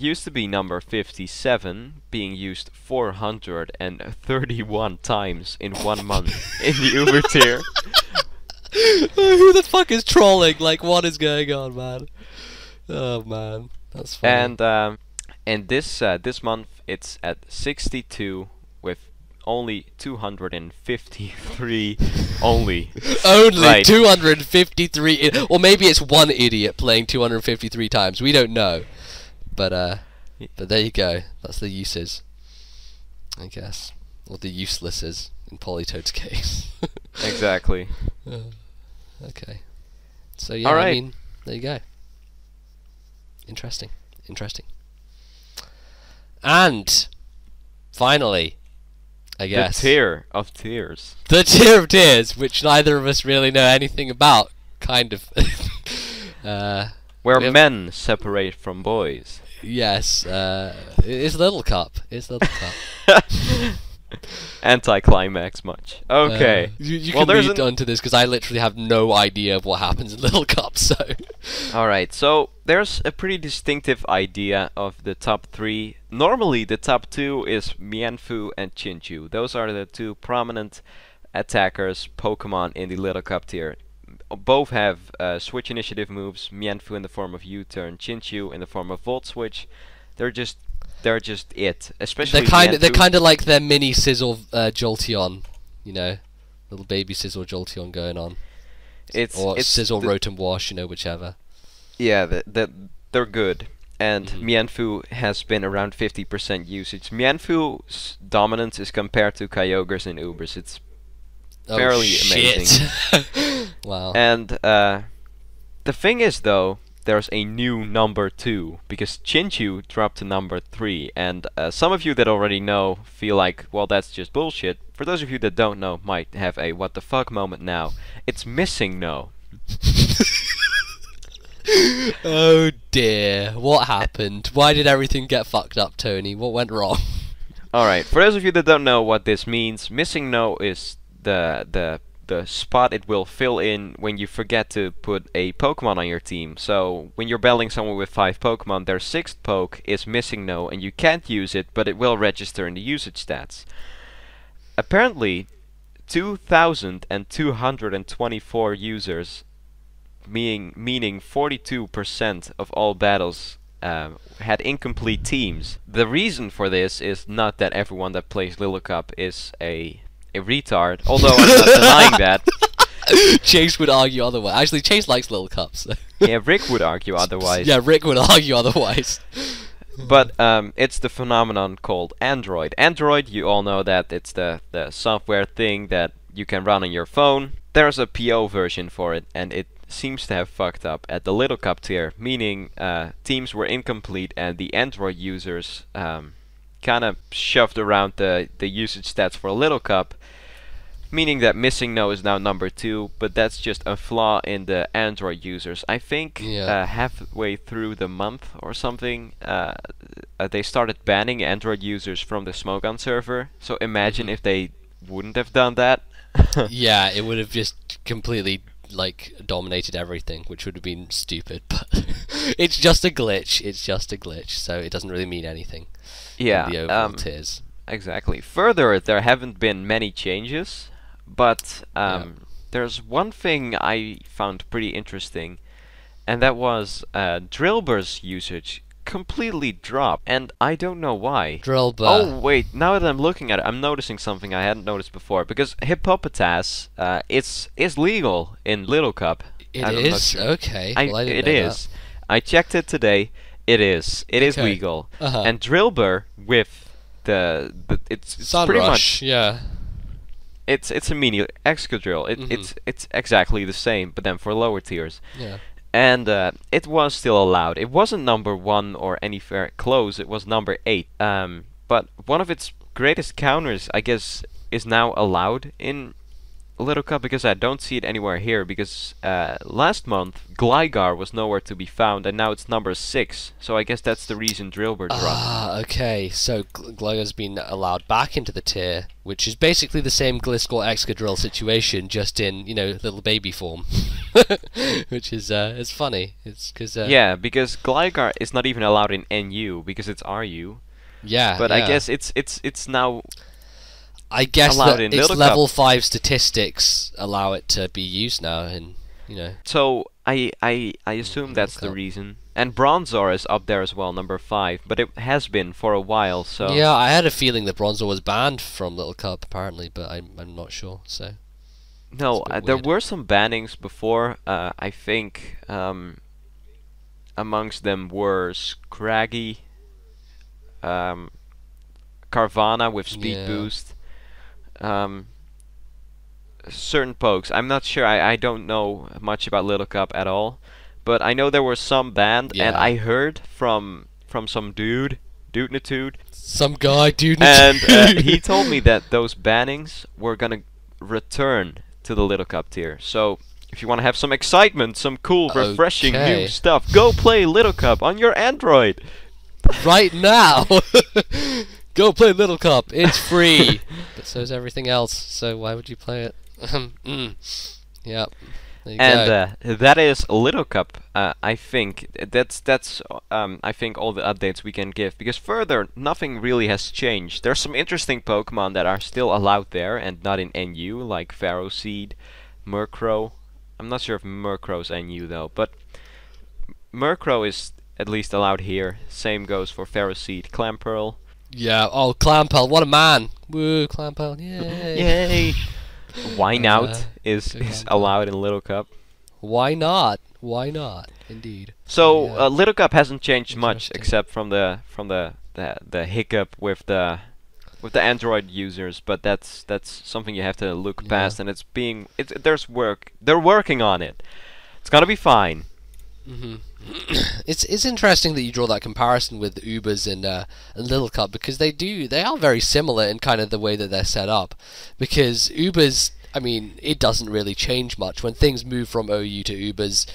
used to be number 57, being used 431 times in 1 month in the Uber tier. Who the fuck is trolling? Like, what is going on, man? Oh man, that's funny. And this month it's at 62 with only 253 only. Only right. 253, or maybe it's one idiot playing 253 times. We don't know, but there you go. That's the uses, I guess, or the uselesses in Polytoad's case. Exactly. Okay. So yeah, all right. I mean, there you go. Interesting. And finally, I guess, the tier of tears. The tier of tears, which neither of us really know anything about, kind of. Where men separate from boys. Yes, it's Little Cup. Anticlimax much. Okay. You well, can lead onto this because I literally have no idea of what happens in Little Cup. So. Alright, so there's a pretty distinctive idea of the top 3. Normally the top 2 is Mienfoo and Chinchou. Those are the 2 prominent attackers Pokemon in the Little Cup tier. Both have switch initiative moves, Mienfoo in the form of U-turn, Chinchou in the form of Volt Switch. They're just it. Especially they're kind of like their mini Sizzle Jolteon, you know, little baby Sizzle Jolteon going on. It's Sizzle Rotom Wash, you know, whichever. Yeah, they're good. And Mienfoo has been around 50% usage. Mienfoo's dominance is compared to Kyogre's in Ubers. It's fairly amazing. Wow. And the thing is, though, there's a new number 2 because Chinchou dropped to number 3, and some of you that already know feel like, well, that's just bullshit. For those of you that don't know, might have a what the fuck moment now. It's missing no. Oh dear, what happened? Why did everything get fucked up, Tony? What went wrong? Alright, for those of you that don't know what this means, missing no is the spot it will fill in when you forget to put a Pokemon on your team. So when you're battling someone with 5 Pokemon, their 6th poke is missing no, and you can't use it, but it will register in the usage stats. Apparently, 2,224 users, meaning 42% of all battles, had incomplete teams. The reason for this is not that everyone that plays Little Cup is a retard, although I'm not denying that. Chase would argue otherwise. Actually, Chase likes Little Cups. So. Yeah, Rick would argue otherwise. Yeah, Rick would argue otherwise. But it's the phenomenon called Android. Android, you all know that it's the software thing that you can run on your phone. There's a PO version for it, and it seems to have fucked up at the Little Cup tier, meaning teams were incomplete and the Android users kind of shoved around the usage stats for a Little Cup, meaning that missing no is now number 2, but that's just a flaw in the Android users. I think halfway through the month or something, they started banning Android users from the Smogon server, so imagine if they wouldn't have done that. Yeah, it would have just completely like dominated everything, which would have been stupid, but it's just a glitch, so it doesn't really mean anything. Yeah, the overall tiers. Exactly. Further, there haven't been many changes, but there's one thing I found pretty interesting, and that was Drillbur's usage completely dropped, and I don't know why. Drillbur. Oh wait, now that I'm looking at it, I'm noticing something I hadn't noticed before, because Hippopotas is legal in Little Cup. It is? Okay. Well, I didn't it know is. I checked it today. It is. It is legal. And Drillbur with it's pretty much yeah. It's a mini Excadrill. It's exactly the same, but then for lower tiers. Yeah. And it was still allowed. It wasn't number 1 or anywhere close. It was number 8. But one of its greatest counters, I guess, is now allowed in Little Cup because I don't see it anywhere here. Because last month Gligar was nowhere to be found, and now it's number 6. So I guess that's the reason Drillbur dropped. Ah, okay. So Gligar's been allowed back into the tier, which is basically the same Gliscor Excadrill situation, just in little baby form, which is it's funny. It's because yeah, because Gligar is not even allowed in NU because it's RU. Yeah, but yeah. I guess it's now. I guess allowed that in its Little level Cup. 5 statistics allow it to be used now, and So I assume that's the Cup. reason. And Bronzor is up there as well, number 5, but it has been for a while. So Yeah, I had a feeling that Bronzor was banned from Little Cup apparently, but I'm not sure. So no, it's a bit there weird. were some bannings before. I think amongst them were Scraggy, Carvana with speed Yeah. boost. Certain pokes. I'm not sure. I don't know much about Little Cup at all, but I know there were some banned, and Yeah. I heard from some dude Nitude, Some guy, dude. and he told me that those bannings were gonna return to the Little Cup tier. So if you want to have some excitement, some cool, refreshing Okay. new stuff, go play Little Cup on your Android. Right now. Go play Little Cup. It's free. But so's everything else. So why would you play it? Yep. There you And go. that is Little Cup. I think that's I think all the updates we can give, because further nothing really has changed. There's some interesting Pokemon that are still allowed there and not in NU, like Pharaoh Seed, Murkrow. I'm not sure if Murkrow's NU though, but Murkrow is at least allowed here. Same goes for Pharaoh Seed, Clamperl. Yeah. Oh, Clampel. What a man. Woo, Clampel. Yay. Yay! Wineout is good is combo. allowed in Little Cup. Why not? Why not? Indeed. So Yeah. Little Cup hasn't changed much Interesting. except from the hiccup with the Android users, but that's something you have to look Yeah. past, and there's work. They're working on it. It's gonna be fine. It's interesting that you draw that comparison with Ubers and Little Cup, because they are very similar in kind of the way that they're set up. Because Ubers, I mean, it doesn't really change much when things move from OU to Ubers.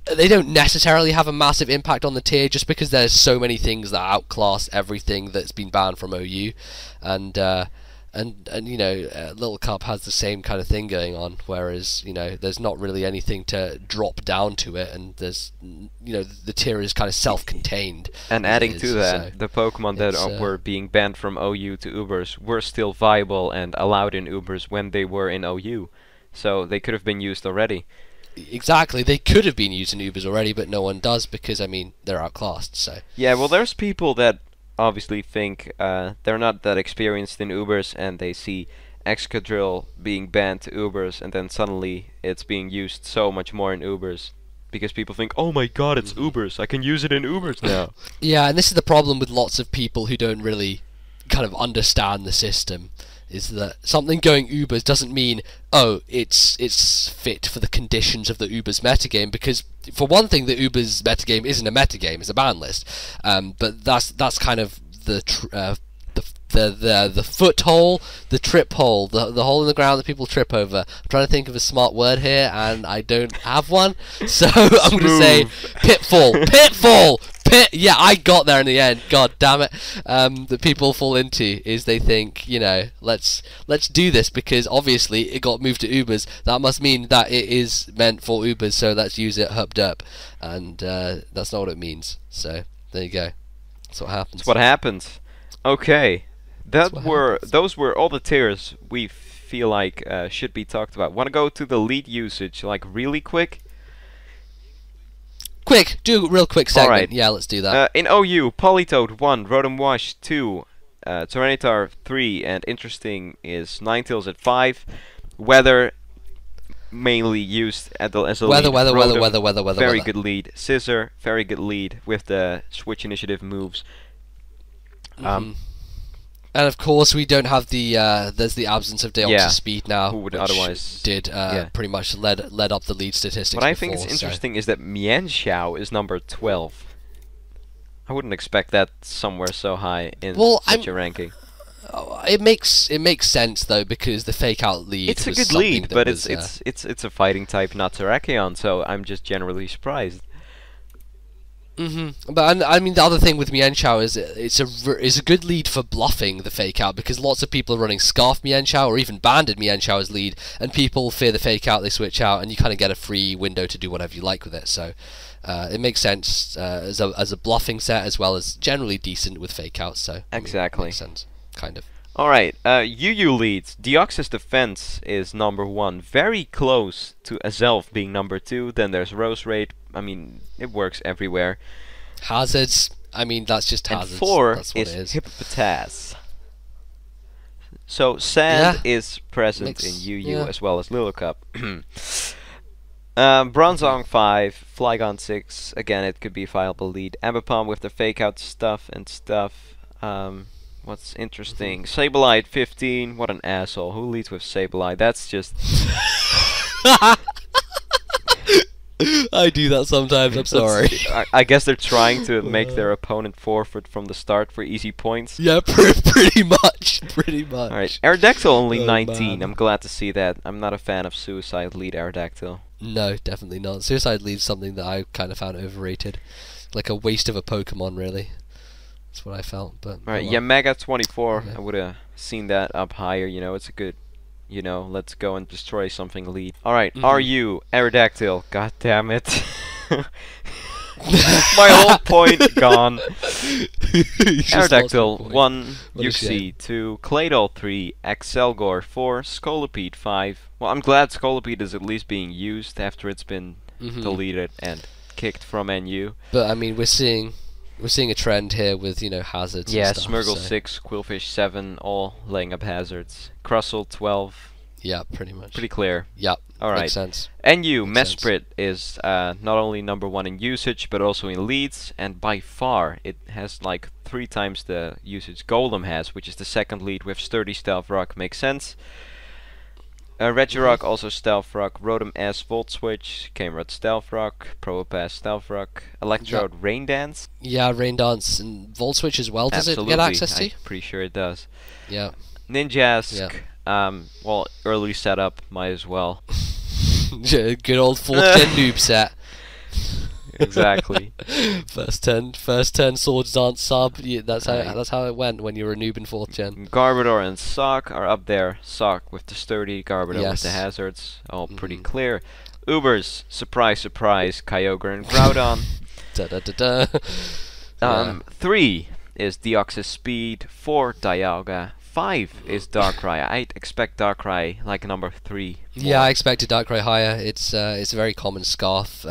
They don't necessarily have a massive impact on the tier, just because there's so many things that outclass everything that's been banned from OU, and Little Cup has the same kind of thing going on, whereas there's not really anything to drop down to it, and there's the tier is kind of self-contained. And as it adding to is, that, so the Pokemon that it's, were being banned from OU to Ubers were still viable and allowed in Ubers when they were in OU, so they could have been used already. exactly, they could have been used in Ubers already, but no one does because they're outclassed. So Yeah, well, there's people that obviously think they're not that experienced in Ubers, and they see Excadrill being banned to Ubers, and then suddenly it's being used so much more in Ubers because people think, oh my god, it's Ubers, I can use it in Ubers now. yeah, and this is the problem with lots of people who don't really kind of understand the system, is that something going Ubers doesn't mean, oh, it's fit for the conditions of the Ubers metagame, because for one thing, the Ubers metagame isn't a metagame, it's a ban list. But that's kind of the foothole, the trip hole, the hole in the ground that people trip over. I'm trying to think of a smart word here, and I don't have one, so I'm going to say pitfall. Yeah, I got there in the end. God damn it. That people fall into is they think, let's do this because obviously it got moved to Ubers. That must mean that it is meant for Ubers, so let's use it hubbed up. And that's not what it means. So there you go. That's what happens. That's what happens. Okay, That's what those were all the tiers we feel like should be talked about. Want to go to the lead usage, like really quick? Quick, do a real quick segment. Alright. Yeah, let's do that. In OU, Politoed 1, Rotom Wash 2, Tyranitar 3, and interesting is Ninetales at 5. Weather mainly used as a lead. Weather. Very good lead. Scissor, very good lead with the Switch Initiative moves. And of course, we don't have the there's the absence of Deoxys Yeah, speed now, who would which otherwise- did yeah. pretty much led up the lead statistics. What I think before, is so- interesting is that Mienshao is number 12. I wouldn't expect that somewhere so high in Well, such a ranking. It makes sense though, because the fake out lead. It's a was good something lead, that but was, it's a fighting type, not Terrakion, so I'm just generally surprised. But I mean, the other thing with Mienshao is it's a good lead for bluffing the fake out, because lots of people are running Scarf Mienshao or even Banded Mienshao as lead, and people fear the fake out, they switch out, and you kind of get a free window to do whatever you like with it. So it makes sense as a bluffing set, as well as generally decent with fake outs. So I mean, Exactly. makes sense, kind of. Alright, UU leads. Deoxys Defense is number 1, very close to Azelf being number 2. Then there's Rose Raid. I mean, it works everywhere. Hazards. I mean, that's just And hazards. 4 That's what is it is. Hippopotas. So Sand Yeah. is present Makes- in UU yeah. as well as Lillicup. Bronzong 5, Flygon 6. Again, it could be a viable lead. Ambipom with the fake out stuff and stuff. What's interesting? Sableye 15. What an asshole. Who leads with Sableye? That's just. I do that sometimes. I'm sorry. I guess they're trying to make their opponent forfeit from the start for easy points. Yeah, pretty much. Pretty much. Alright, Aerodactyl only Oh, 19. man. I'm glad to see that. I'm not a fan of Suicide Lead Aerodactyl. No, definitely not. Suicide Lead's something that I kind of found overrated. Like a waste of a Pokemon, really. That's what I felt. But Alright, oh well. Yamaga 24. Yeah. I would have seen that up higher. You know, it's a good. You know, let's go and destroy something lead. Alright, Mhm. RU, Aerodactyl. God damn it. My whole point gone. Aerodactyl 1, What a Uxie 2, Claydol 3, Axelgor 4, Scolipede 5. Well, I'm glad Scolipede is at least being used after it's been deleted and kicked from NU. But I mean, we're seeing a trend here with hazards. Yeah, and stuff, Smirgle so- 6, Quillfish 7, all laying up hazards. Crustle 12, Yeah, pretty much. pretty clear. Yeah. Alright. Makes sense. NU, Makes sense. Mesprit is not only number 1 in usage, but also in leads, and by far it has like 3 times the usage Golem has, which is the second lead with Sturdy Stealth Rock. Makes sense. Regirock also Stealth Rock, Rotom S Volt Switch, Camerot Stealth Rock, Probopass Stealth Rock, Electrode Rain Dance. Yeah, Rain Dance and Volt Switch as well. Does Absolutely, it get access to? I'm pretty sure it does. Yeah. Ninjask, well, early setup, might as well. Good old 4th gen noob set. Exactly. First turn Swords Dance sub. Yeah, that's how it went when you were a noob in 4th gen. Garbodor and Sock are up there. Sock with the sturdy, Garbodor with the Yes. hazards. All pretty clear. Ubers, surprise, surprise, Kyogre and Groudon. Da da da da. 3 is Deoxys Speed. 4, Dialga. 5 is Darkrai. I'd expect Darkrai like number 3. Yeah, I expected Darkrai higher. It's a very common Scarf,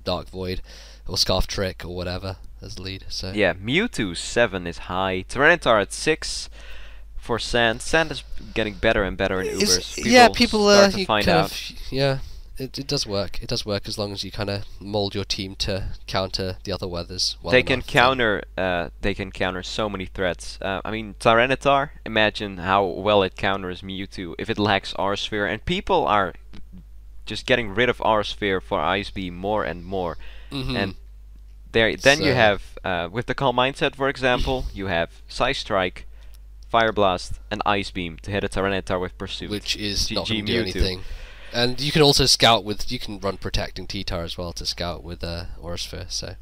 Dark Void, or Scarf Trick, or whatever as lead. So Yeah, Mewtwo 7 is high. Tyranitar at 6 for Sand. Sand is getting better and better in Ubers. People start to find kind out. of, yeah. It does work. It does work as long as you kind of mold your team to counter the other weathers. Well They can enough. counter. They can counter so many threats. I mean, Tyranitar. Imagine how well it counters Mewtwo if it lacks R-Sphere, and people are just getting rid of R-Sphere for Ice Beam more and more. And then you So- have with the Calm Mindset, for example, you have Psy Strike, Fire Blast, and Ice Beam to hit a Tyranitar with Pursuit. which is not GG going to do Mewtwo. anything. And you can also scout with. You can run Protecting T-Tar as well to scout with Aurasphere. So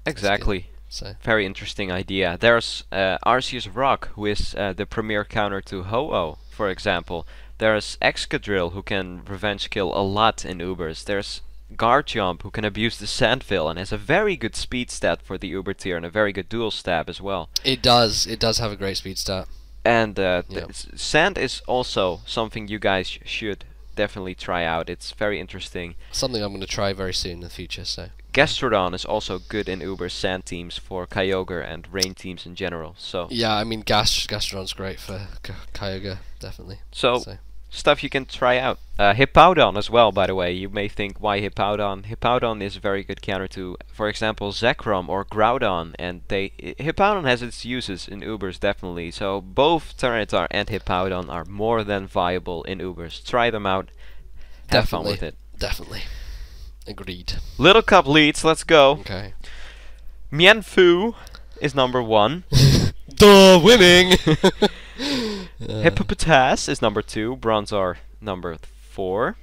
Exactly. so Very interesting idea. There's Arceus Rock, who is the premier counter to Ho-Oh, for example. There's Excadrill, who can revenge kill a lot in Ubers. There's Garchomp, who can abuse the Sandville and has a very good speed stat for the Uber tier and a very good dual stab as well. it does have a great speed stat. And Yeah. Sand is also something you guys should definitely try out. It's very interesting. Something I'm going to try very soon in the future. So Gastrodon is also good in Uber Sand teams for Kyogre and Rain teams in general. So yeah, I mean Gastrodon's great for Kyogre, definitely. So, So. stuff you can try out. Hippowdon as well, by the way. You may think, why Hippowdon? Hippowdon is a very good counter to, for example, Zekrom or Groudon, and Hippowdon has its uses in Ubers, definitely. So both Tyranitar and Hippowdon are more than viable in Ubers. Try them out. Have fun with it. Definitely. Agreed. Little Cup leads, let's go. Okay. Mienfoo is number 1. Duh, winning! Hippopotas is number 2. Bronzor number 3.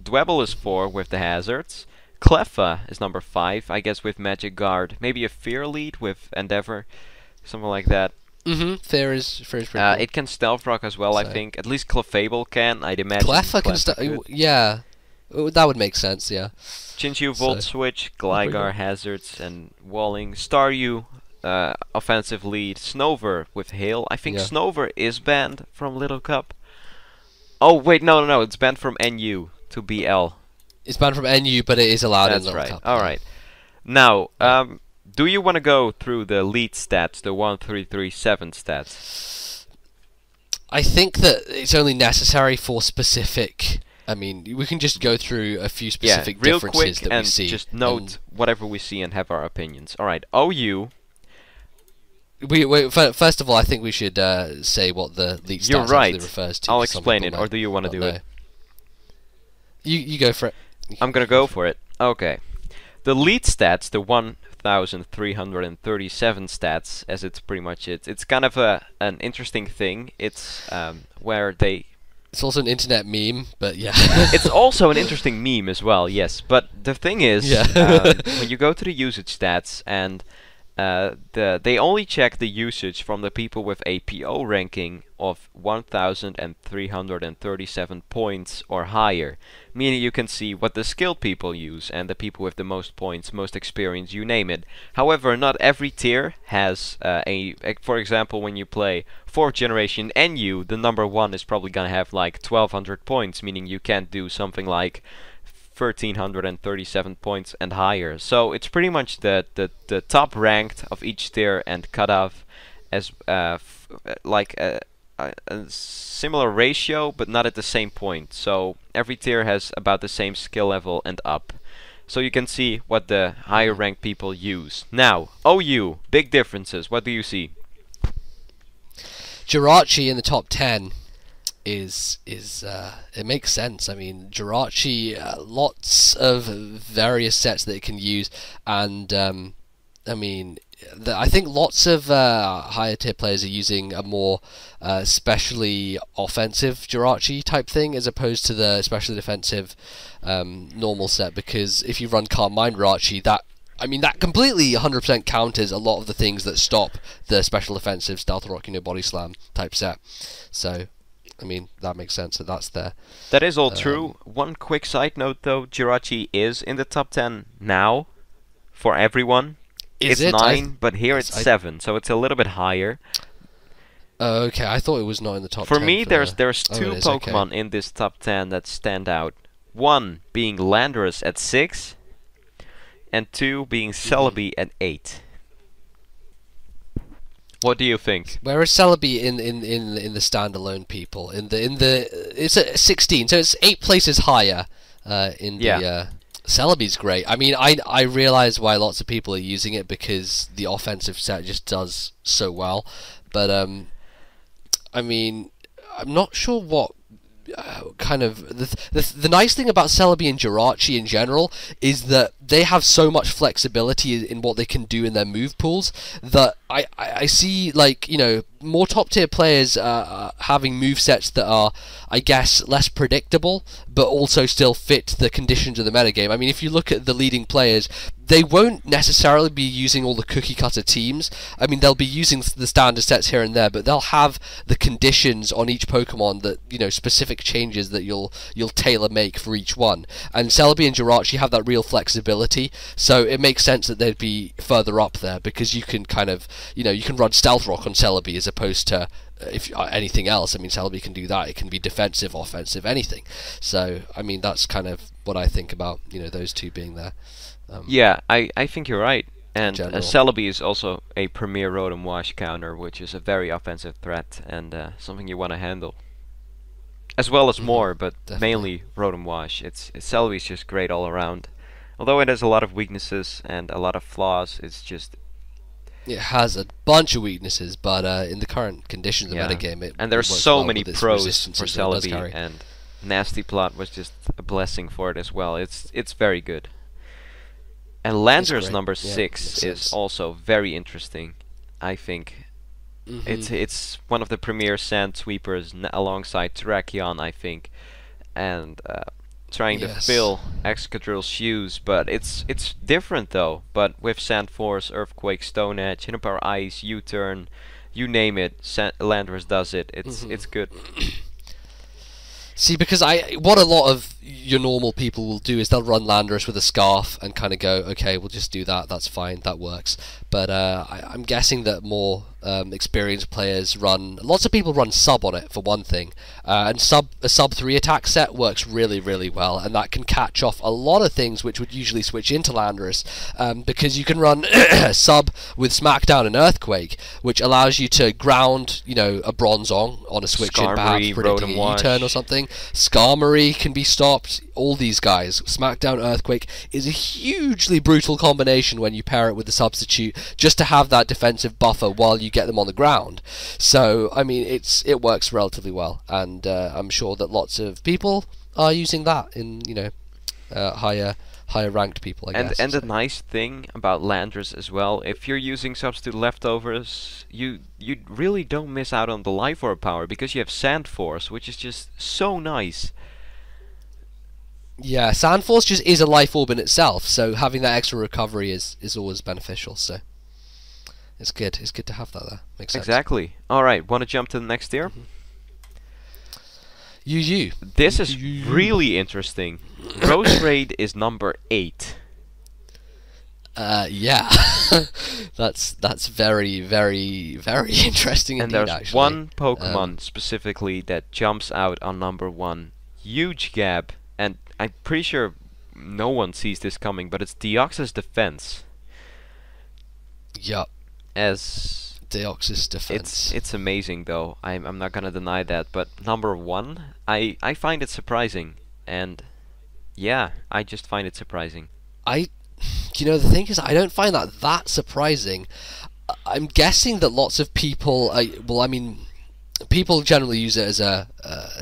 Dwebble is 4 with the hazards. Cleffa is number 5, I guess with Magic Guard. Maybe a Fear lead with Endeavor, something like that. Fear is pretty cool. It can Stealth Rock as well, I think. At least Clefable can, I'd imagine. Cleffa can yeah. That would make sense, yeah. Chinchu, Volt Switch, Gligar, Hazards, and Walling. Staryu, offensive lead. Snover with Hail. I think Snover is banned from Little Cup. Oh, wait, no, it's banned from NU to BL. It's banned from NU, but it is allowed in Little Cup. Alright. Now, do you want to go through the lead stats, the 1337 stats? I think that it's only necessary for specific... I mean, we can just go through a few specific differences that we see. Just note whatever we see and have our opinions. Alright, OU. First of all, I think we should say what the lead stats actually refers to. I'll explain it, or do you want to do it? You go for it. I'm gonna go for it. Okay. The lead stats, the 1337 stats, as it's pretty much it's kind of an interesting thing. It's where they... It's also an internet meme, but yeah. It's also an interesting meme as well, yes. But the thing is, when you go to the usage stats, and they only check the usage from the people with a PO ranking of 1,337 points or higher, meaning you can see what the skilled people use and the people with the most points, most experience, you name it. However, not every tier has for example, when you play 4th generation NU, the number 1 is probably gonna have like 1,200 points, meaning you can't do something like 1,337 points and higher. So it's pretty much the top ranked of each tier and cut off as like a similar ratio, but not at the same point. So every tier has about the same skill level and up. So you can see what the higher ranked people use. Now, OU, big differences. What do you see? Jirachi in the top 10 is it makes sense. I mean, Jirachi, lots of various sets that it can use, and I mean, I think lots of higher tier players are using a more specially offensive Jirachi type thing as opposed to the specially defensive normal set, because if you run Carmine Jirachi, that completely 100% counters a lot of the things that stop the special defensive Stealth Rock, Body Slam type set. So, I mean, that makes sense that that's there. That is all true. One quick side note though, Jirachi is in the top 10 now for everyone. It's 9, but here it's 7, so it's a little bit higher. Okay, I thought it was not in the top 10. For me, there's 2 Pokemon in this top 10 that stand out. One being Landorus at 6, and 2 being Celebi at 8. What do you think? Where is Celebi in the standalone people? It's at 16, so it's 8 places higher. Celebi's great. I mean, I realize why lots of people are using it, because the offensive set just does so well. But I mean, I'm not sure what kind of the nice thing about Celebi and Jirachi in general is that they have so much flexibility in what they can do in their move pools that I see, like, more top tier players having move sets that are, I guess, less predictable but also still fit the conditions of the metagame. I mean, if you look at the leading players, they won't necessarily be using all the cookie cutter teams. I mean, they'll be using the standard sets here and there, but they'll have the conditions on each Pokemon that, specific changes that you'll tailor make for each one. And Celebi and Jirachi have that real flexibility, so it makes sense that they'd be further up there, because you can kind of, you can run Stealth Rock on Celebi as opposed to anything else. I mean, Celebi can do that. It can be defensive, offensive, anything. So, I mean, that's kind of what I think about, those two being there. Yeah, I think you're right. And Celebi is also a premier Rotom Wash counter, which is a very offensive threat and something you want to handle. as well as more, but Definitely. mainly Rotom Wash. It's Celebi is just great all around. Although it has a lot of weaknesses and a lot of flaws, it's just It has a bunch of weaknesses, but in the current conditions of yeah. metagame, And it there's works so well many with its pros resistance for as well, it does Celebi, carry. and Nasty Plot was just a blessing for it as well. It's very good. And Landorus great. number Yeah, 6 makes is sense. also very interesting, I think. It's one of the premier sand sweepers alongside Terrakion, I think, and trying to Yes. fill Excadrill's shoes, but it's different though. But with Sand Force, Earthquake, Stone Edge, Hidden Power Ice, U-Turn, you name it, Landorus does it. It's good. See, because what a lot of your normal people will do is they'll run Landorus with a Scarf and kind of go, okay, we'll just do that, that's fine, that works. But I'm guessing that more experienced players lots of people run Sub on it, for one thing. And a Sub 3 attack set works really, really well, and that can catch off a lot of things which would usually switch into Landorus, because you can run Sub with Smackdown and Earthquake, which allows you to ground, a Bronzong on a switch in, perhaps predicting a U-turn or something. Skarmory can be stopped. All these guys, Smackdown, Earthquake, is a hugely brutal combination when you pair it with the substitute, just to have that defensive buffer while you get them on the ground. So, I mean, it works relatively well, and I'm sure that lots of people are using that in, higher ranked people, I guess. And the nice thing about Landorus as well, if you're using substitute leftovers, you really don't miss out on the Life Orb power, because you have Sand Force, which is just so nice. Yeah, Sand Force just is a life orb in itself, so having that extra recovery is always beneficial, so it's good. It's good to have that there. Makes sense. Exactly. Alright, want to jump to the next tier? This is really interesting. Rose Raid is number 8. Yeah. that's very, very, very interesting and indeed, there's actually. one Pokemon specifically that jumps out on number 1. Huge gap, and I'm pretty sure no one sees this coming, but it's Deoxys Defense. Yup. As Deoxys Defense. It's amazing though. I'm not gonna deny that. But number 1, I find it surprising, and yeah, I just find it surprising. The thing is, I don't find that surprising. I'm guessing that lots of people, people generally use it as a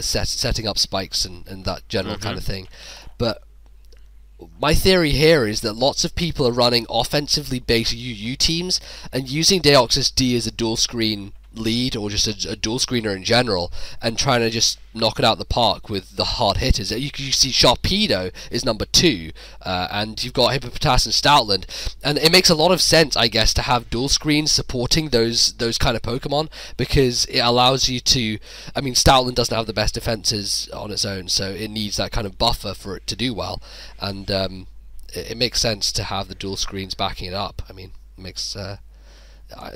setting up spikes and that general kind of thing. But my theory here is that lots of people are running offensively based UU teams and using Deoxys D as a dual screen lead, or just a dual screener in general, and trying to just knock it out the park with the hard hitters. You see Sharpedo is number 2, and you've got Hippopotas and Stoutland, and it makes a lot of sense, I guess, to have dual screens supporting those kind of Pokemon, because it allows you to, Stoutland doesn't have the best defenses on its own, so it needs that kind of buffer for it to do well, and it makes sense to have the dual screens backing it up. It makes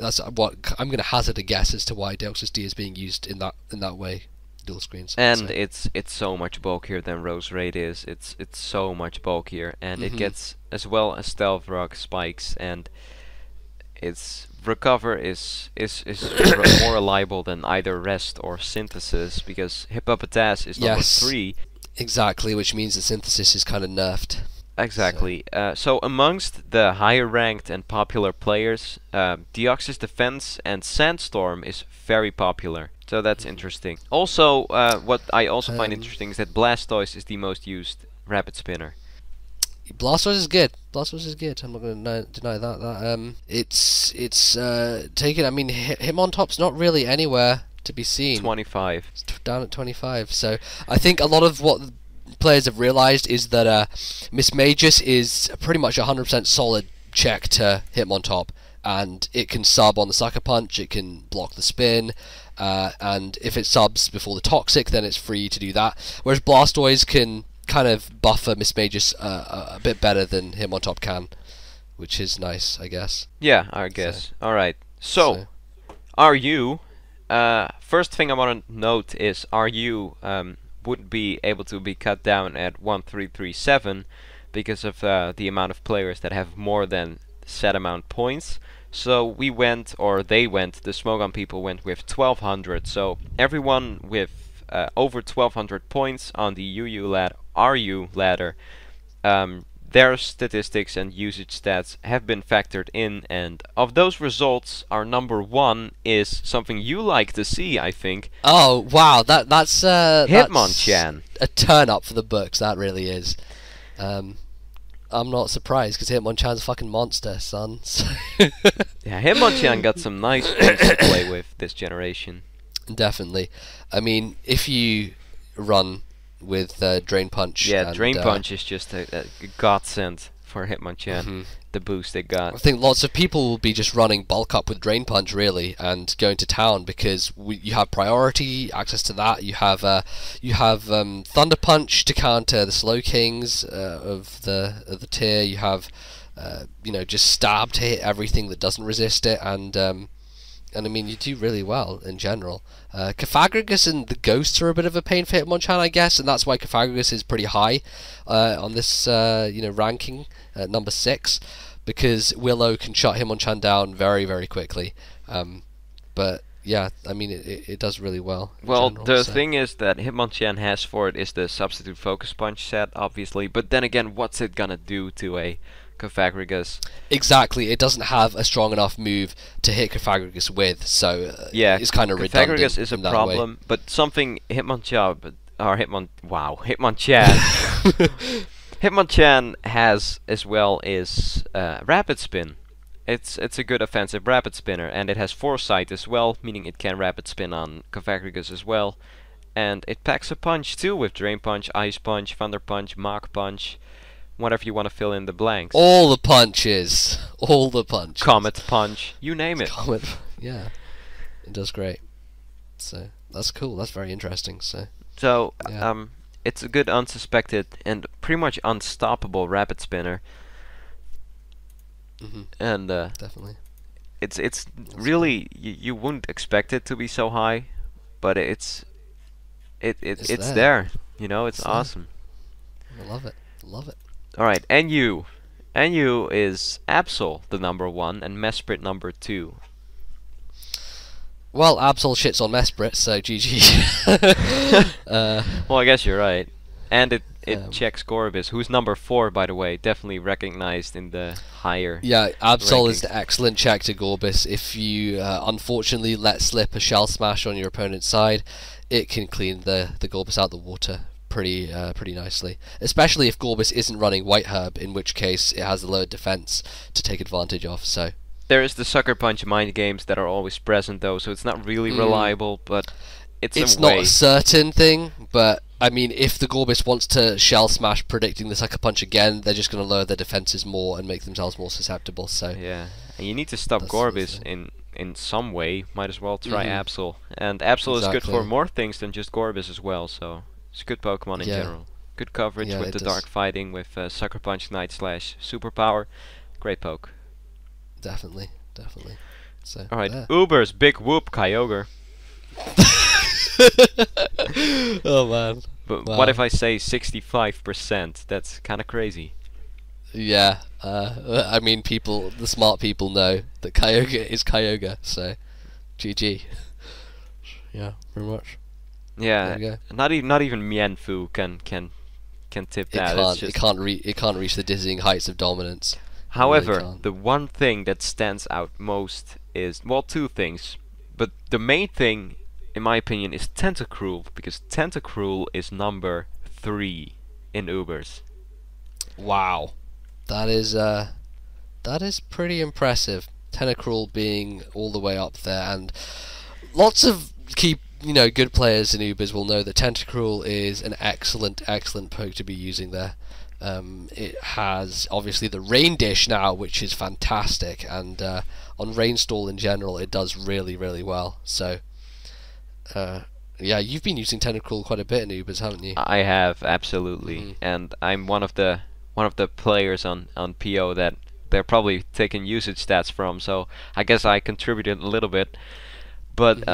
that's what I'm going to hazard a guess as to why Deoxys D is being used in that way, dual screens. And it's so much bulkier than Rose Raid is. It's so much bulkier, and it gets as well as Stealth Rock, Spikes, and its recover is more reliable than either Rest or Synthesis, because Hippopotas is number 3. Exactly, which means the Synthesis is kind of nerfed. Exactly. So amongst the higher ranked and popular players, Deoxys Defense and Sandstorm is very popular. So that's interesting. Also, what I also find interesting is that Blastoise is the most used rapid spinner. Blastoise is good. I'm not going to deny that. It's taken. Hitmontop's not really anywhere to be seen. 25. It's down at 25. So I think a lot of what players have realised is that Mismagius is pretty much 100% solid check to Hitmontop, and it can sub on the Sucker Punch, it can block the spin, and if it subs before the Toxic, then it's free to do that. Whereas Blastoise can kind of buffer Mismagius a bit better than Hitmontop can, which is nice, I guess. Yeah, I guess. Alright, so are you... first thing I want to note is, are you... would be able to be cut down at 1337 because of the amount of players that have more than set amount points. So the Smogon people went with 1200. So everyone with over 1200 points on the RU ladder, their statistics and usage stats have been factored in, and of those results, our number one is something you like to see, I think. Oh wow, that's Hitmonchan. a turn up for the books. That really is. I'm not surprised because Hitmonchan's a fucking monster, son. Yeah, Hitmonchan got some nice things to play with this generation. Definitely. I mean, if you run with Drain Punch. Yeah, Drain Punch is just a godsend for Hitmonchan. The boost it got. I think lots of people will be just running bulk up with Drain Punch really, and going to town because you have priority access to that. You have Thunder Punch to counter the Slow Kings of the tier. You have just Stab to hit everything that doesn't resist it, and I mean, you do really well in general. Cofagrigus and the Ghosts are a bit of a pain for Hitmonchan, I guess, and that's why Cofagrigus is pretty high on this ranking, number 6, because Willow can shut Hitmonchan down very, very quickly. But yeah, I mean, it does really well. Well, general, the thing is that Hitmonchan has for it is the Substitute Focus Punch set, obviously, but then again, what's it gonna do to a Cofagrigus? Exactly, it doesn't have a strong enough move to hit Cofagrigus with, so yeah, it's kind of redundant. Cofagrigus is a problem, but something Hitmonchan Hitmonchan has as well is Rapid Spin. It's a good offensive Rapid Spinner, and it has Foresight as well, meaning it can Rapid Spin on Cofagrigus as well, and it packs a punch too with Drain Punch, Ice Punch, Thunder Punch, Mach Punch, whatever you want to fill in the blanks. All the punches. Comet Punch. You name it. Comet. Yeah. It does great. So that's cool. That's very interesting. So yeah. It's a good unsuspected and pretty much unstoppable Rapid Spinner. And definitely. It's really you wouldn't expect it to be so high, but it's there. You know, it's awesome. I love it. Love it. Alright, NU. NU is Absol, the number 1, and Mesprit number 2. Well, Absol shits on Mesprit, so GG. Well, I guess you're right. And it checks Gorbis, who's number 4, by the way, definitely recognized in the higher. Yeah, Absol rankings. is the excellent check to Gorbis. If you unfortunately let slip a Shell Smash on your opponent's side, it can clean the Gorbis out the water pretty nicely, especially if Gorbis isn't running White Herb, in which case it has the lower defense to take advantage of. So there is the Sucker Punch mind games that are always present though, so it's not really reliable, but it's not a certain thing. But I mean, if the Gorbis wants to Shell Smash predicting the Sucker Punch again, they're just going to lower their defenses more and make themselves more susceptible. So yeah, and you need to stop Gorbis in some way. Might as well try Absol, and Absol is good for more things than just Gorbis as well. So it's a good Pokemon in general. Good coverage with the dark fighting, with Sucker Punch, Night Slash, Superpower. Great poke. Definitely. So, alright, Uber's Big Whoop Kyogre. Oh man. But what if I say 65%? That's kind of crazy. Yeah. I mean, the smart people know that Kyogre is Kyogre, so GG. Yeah, pretty much. Yeah, not even Mienfoo can tip that. It can't reach the dizzying heights of dominance. However, really the one thing that stands out most is, well, two things, but the main thing, in my opinion, is Tentacruel, because Tentacruel is number 3 in Ubers. Wow, that is pretty impressive. Tentacruel being all the way up there, and lots of good players in Ubers will know that Tentacruel is an excellent poke to be using there. It has obviously the Rain Dish now, which is fantastic, and on Rainstall in general it does really well. So yeah, you've been using Tentacruel quite a bit in Ubers, haven't you? I have, absolutely, and I'm one of the players on PO that they're probably taking usage stats from, so I guess I contributed a little bit, but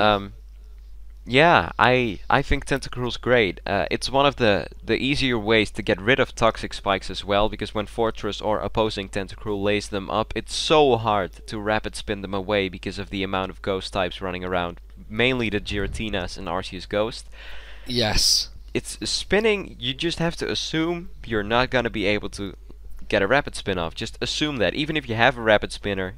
yeah, I think Tentacruel's great. It's one of the easier ways to get rid of toxic spikes as well, because when Fortress or opposing Tentacruel lays them up, it's so hard to rapid spin them away because of the amount of ghost types running around, mainly the Giratinas and Arceus Ghost. Yes. It's spinning. You just have to assume you're not gonna be able to get a rapid spin off. Just assume that. Even if you have a rapid spinner,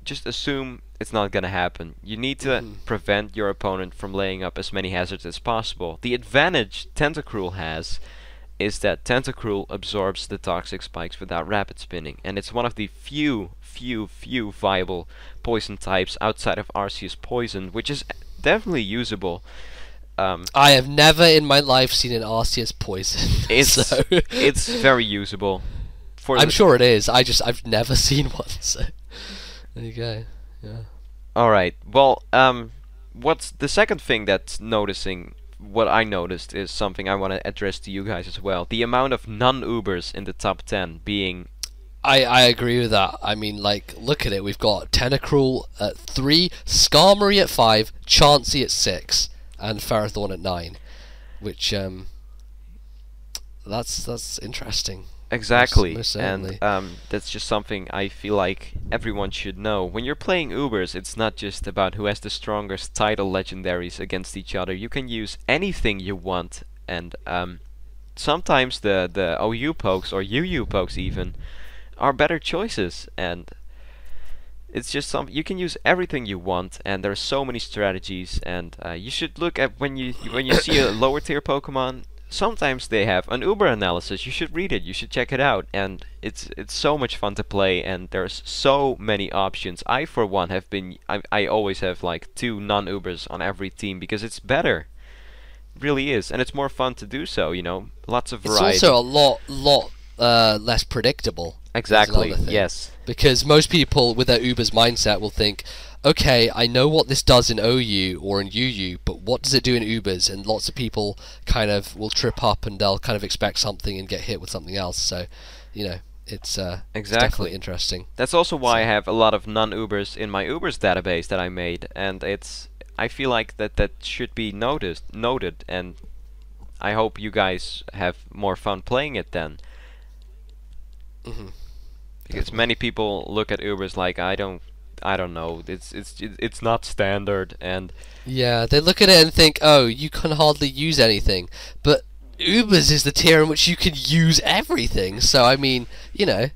just assume it's not gonna happen. You need to prevent your opponent from laying up as many hazards as possible. The advantage Tentacruel has is that Tentacruel absorbs the toxic spikes without rapid spinning, and it's one of the few viable poison types outside of Arceus Poison, which is definitely usable. I have never in my life seen an Arceus Poison. It's very usable. I'm sure it is. I've never seen one. So there you go. Yeah. All right. Well, what's the second thing that's noticing? What I noticed is something I want to address to you guys as well. The amount of non-Ubers in the top 10 being... I agree with that. I mean, like, look at it. We've got Tentacruel at 3, Skarmory at 5, Chansey at 6, and Ferrothorn at 9. Which, that's interesting. Exactly, Most and that's just something I feel like everyone should know. When you're playing Ubers, it's not just about who has the strongest title legendaries against each other. You can use anything you want, and sometimes the OU pokes, or UU pokes even, are better choices, and it's just you can use everything you want, and there's so many strategies, and you should look at when you see a lower tier Pokemon. Sometimes they have an Uber analysis. You should read it. You should check it out, and it's so much fun to play. And there's so many options. I, for one, I always have like 2 non-Ubers on every team because it's better. It really is, and it's more fun to do so. You know, lots of variety. It's also a lot less predictable. Exactly. Yes. Because most people with their Uber's mindset will think, okay, I know what this does in OU or in UU, but what does it do in Ubers? And lots of people kind of will trip up and they'll kind of expect something and get hit with something else. So, you know, it's definitely interesting. That's also why I have a lot of non-Ubers in my Ubers database that I made, and I feel like that should be noted, and I hope you guys have more fun playing it then. Because many people look at Ubers like I don't know. It's not standard, and yeah, they look at it and think, oh, you can hardly use anything. But Ubers is the tier in which you can use everything. So I mean, you know,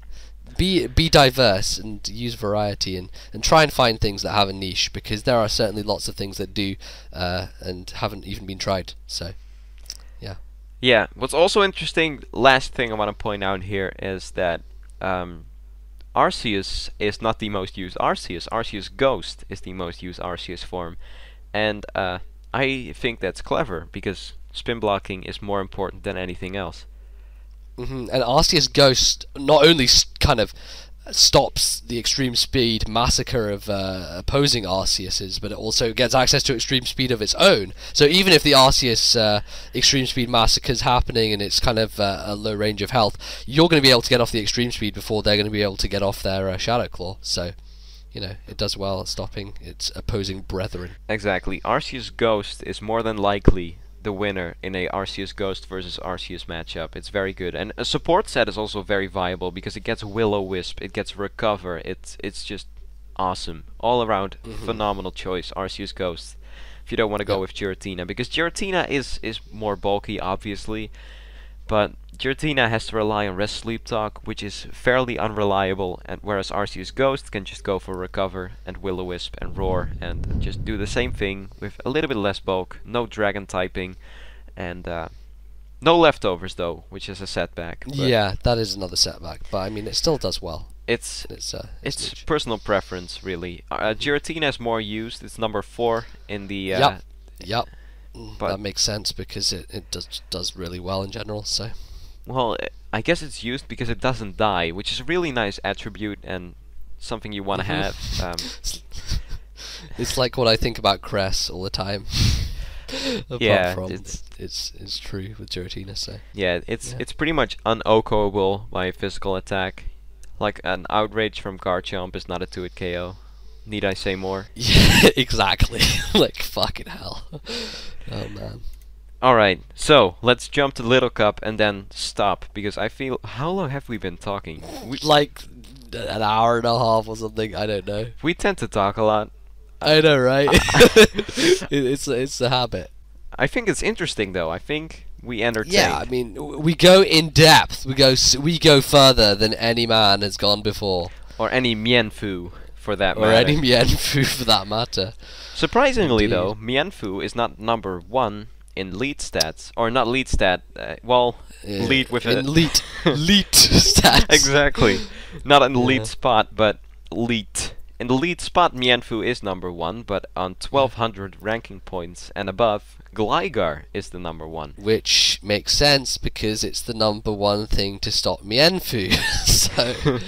be diverse and use variety, and try and find things that have a niche, because there are certainly lots of things that do and haven't even been tried. So yeah. Yeah. What's also interesting, last thing I want to point out here is that Arceus is not the most used Arceus. Arceus Ghost is the most used Arceus form, and I think that's clever because spin blocking is more important than anything else. And Arceus Ghost not only kind of stops the extreme speed massacre of opposing Arceuses, but it also gets access to extreme speed of its own. So even if the Arceus extreme speed massacre is happening and it's kind of a low range of health, you're going to be able to get off the extreme speed before they're going to be able to get off their Shadow Claw. So, you know, it does well at stopping its opposing brethren. Exactly. Arceus Ghost is more than likely the winner in a Arceus Ghost versus Arceus matchup. It's very good, and a support set is also very viable because it gets Will-O-Wisp, it gets Recover. It's just awesome, all around phenomenal choice. Arceus Ghost. If you don't want to go with Giratina, because Giratina is more bulky, obviously, but Giratina has to rely on Rest Sleep Talk, which is fairly unreliable, and whereas Arceus Ghost can just go for Recover and Will-O-Wisp and Roar and just do the same thing with a little bit less bulk, no dragon typing, and no leftovers though, which is a setback. Yeah, that is another setback, but I mean it still does well. It's personal preference, really. Giratina is more used. It's number 4 in the... Yep. But that makes sense because it does really well in general, so... Well, I guess it's used because it doesn't die, which is a really nice attribute and something you want to have. It's like what I think about Cress all the time. Yeah, it's true with Giratina, so... Yeah, it's pretty much un-OKOable by physical attack. Like an Outrage from Garchomp is not a 2-hit KO. Need I say more? Yeah, exactly. Like, fucking hell. Oh, man. Alright, so let's jump to Little Cup and then stop, because I feel... How long have we been talking? Like an hour and a half or something, I don't know. We tend to talk a lot. I know, right? It's a habit. I think it's interesting though. I think we entertained. Yeah, I mean, we go in depth. We go further than any man has gone before, Or any Mienfu for that or matter. any Mienfu for that matter. Surprisingly Indeed. though, Mienfu is not number 1 in lead stats, or not lead stat. Well, lead with a elite stats. exactly. Not in the Yeah. lead spot, but lead. In the lead spot, Mienfu is number 1, but on 1200 ranking points and above, Gligar is the number 1. Which makes sense because it's the number one thing to stop Mienfu. So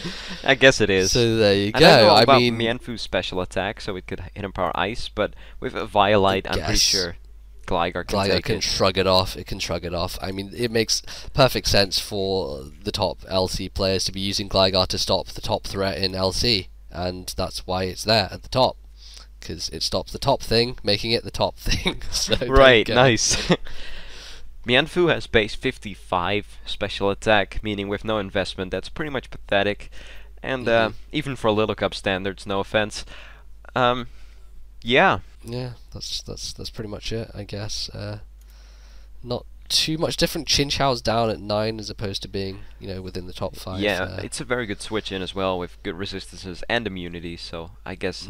I guess it is. So there you I don't go. know I about mean, Mienfu's special attack, so it could hit him power ice, but with a Violite, I'm pretty guess. sure Gligar can Gligar take can it. shrug it off. It can shrug it off. I mean, it makes perfect sense for the top LC players to be using Gligar to stop the top threat in LC, and that's why it's there at the top, because it stops the top thing, making it the top thing. So there you Right, go. nice. Mienfu has base 55 special attack, meaning with no investment. That's pretty much pathetic, and even for Little Cup standards, no offense. Yeah. Yeah, that's pretty much it, I guess. Not too much different. Chinchao's down at 9 as opposed to being, within the top 5. Yeah, it's a very good switch in as well with good resistances and immunity. So I guess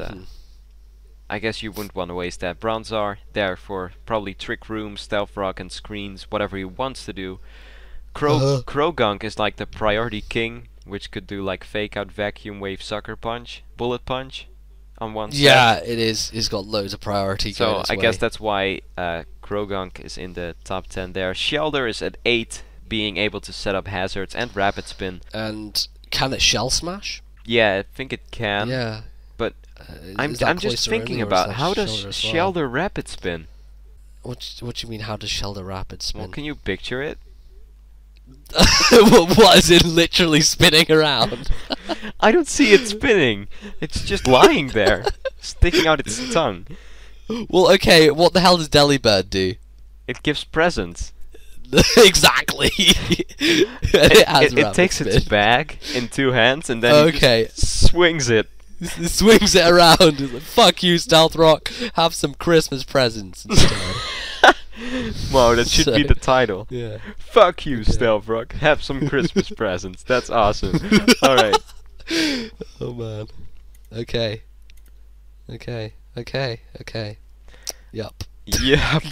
you wouldn't want to waste that. Bronzar there for probably Trick Room, Stealth Rock, and screens, whatever he wants to do. Krogunk is like the priority king, which could do like Fake Out, Vacuum Wave, Sucker Punch, Bullet Punch on one side. Yeah, it is. He's got loads of priority. So going its I guess way. that's why Krogunk is in the top 10 there. Shelder is at 8, being able to set up hazards and rapid spin. And can it shell smash? Yeah, I think it can. Yeah. But I'm Is that just Cloyster thinking only, or is about that how does Shelder as well? Shelder rapid spin? What do you mean? How does Shelder rapid spin? Well, can you picture it? What is it? Literally spinning around? I don't see it spinning. It's just lying there, sticking out its tongue. Well, okay. What the hell does Delibird do? It gives presents. Exactly. It takes its bag in 2 hands and then it just swings it. Swings it around. It's like, fuck you, Stealth Rock. Have some Christmas presents instead. Wow, that should be So, the title. Yeah. Fuck you, Stealth Rock. Have some Christmas presents. That's awesome. Alright. Oh man. Okay. Yup. Yep.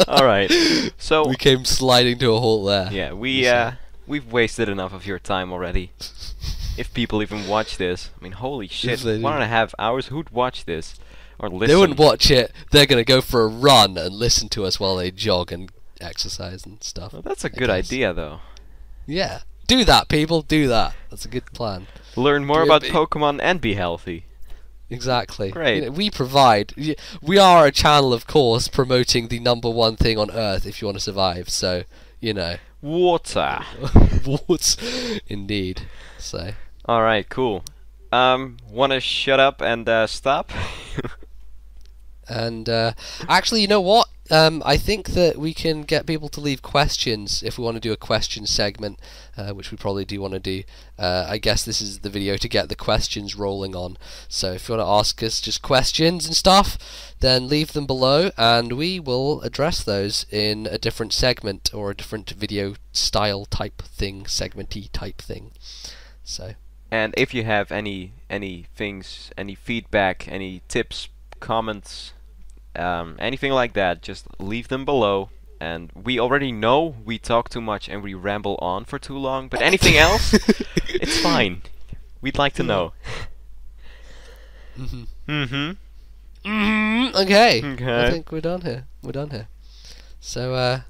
Alright. So We came sliding to a halt there. yeah, So- we've wasted enough of your time already. If people even watch this. I mean, holy shit. they do. 1.5 hours? Who'd watch this? Or listen? They wouldn't watch it. They're gonna go for a run and listen to us while they jog and exercise and stuff. Well, that's a I good guess. idea, though. Yeah. Do that, people. Do that. That's a good plan. Learn more Yeah, about but- Pokemon and be healthy. Exactly. Great. We provide. We are a channel, of course, promoting the number one thing on Earth if you want to survive. So, Water. Warts, indeed. So. Alright, cool. Wanna shut up and stop? And actually, you know what? I think that we can get people to leave questions if we want to do a question segment, which we probably do want to do. I guess this is the video to get the questions rolling on. So if you want to ask us just questions and stuff, then leave them below, and we will address those in a different segment or a different video style type thing, segmenty type thing. So. And if you have any things, any feedback, any tips, comments, anything like that, just leave them below. And we already know we talk too much and we ramble on for too long, but anything else, it's fine. We'd like to know. Okay. Okay. I think we're done here. So,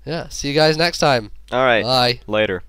yeah. See you guys next time. Alright. Bye. Later.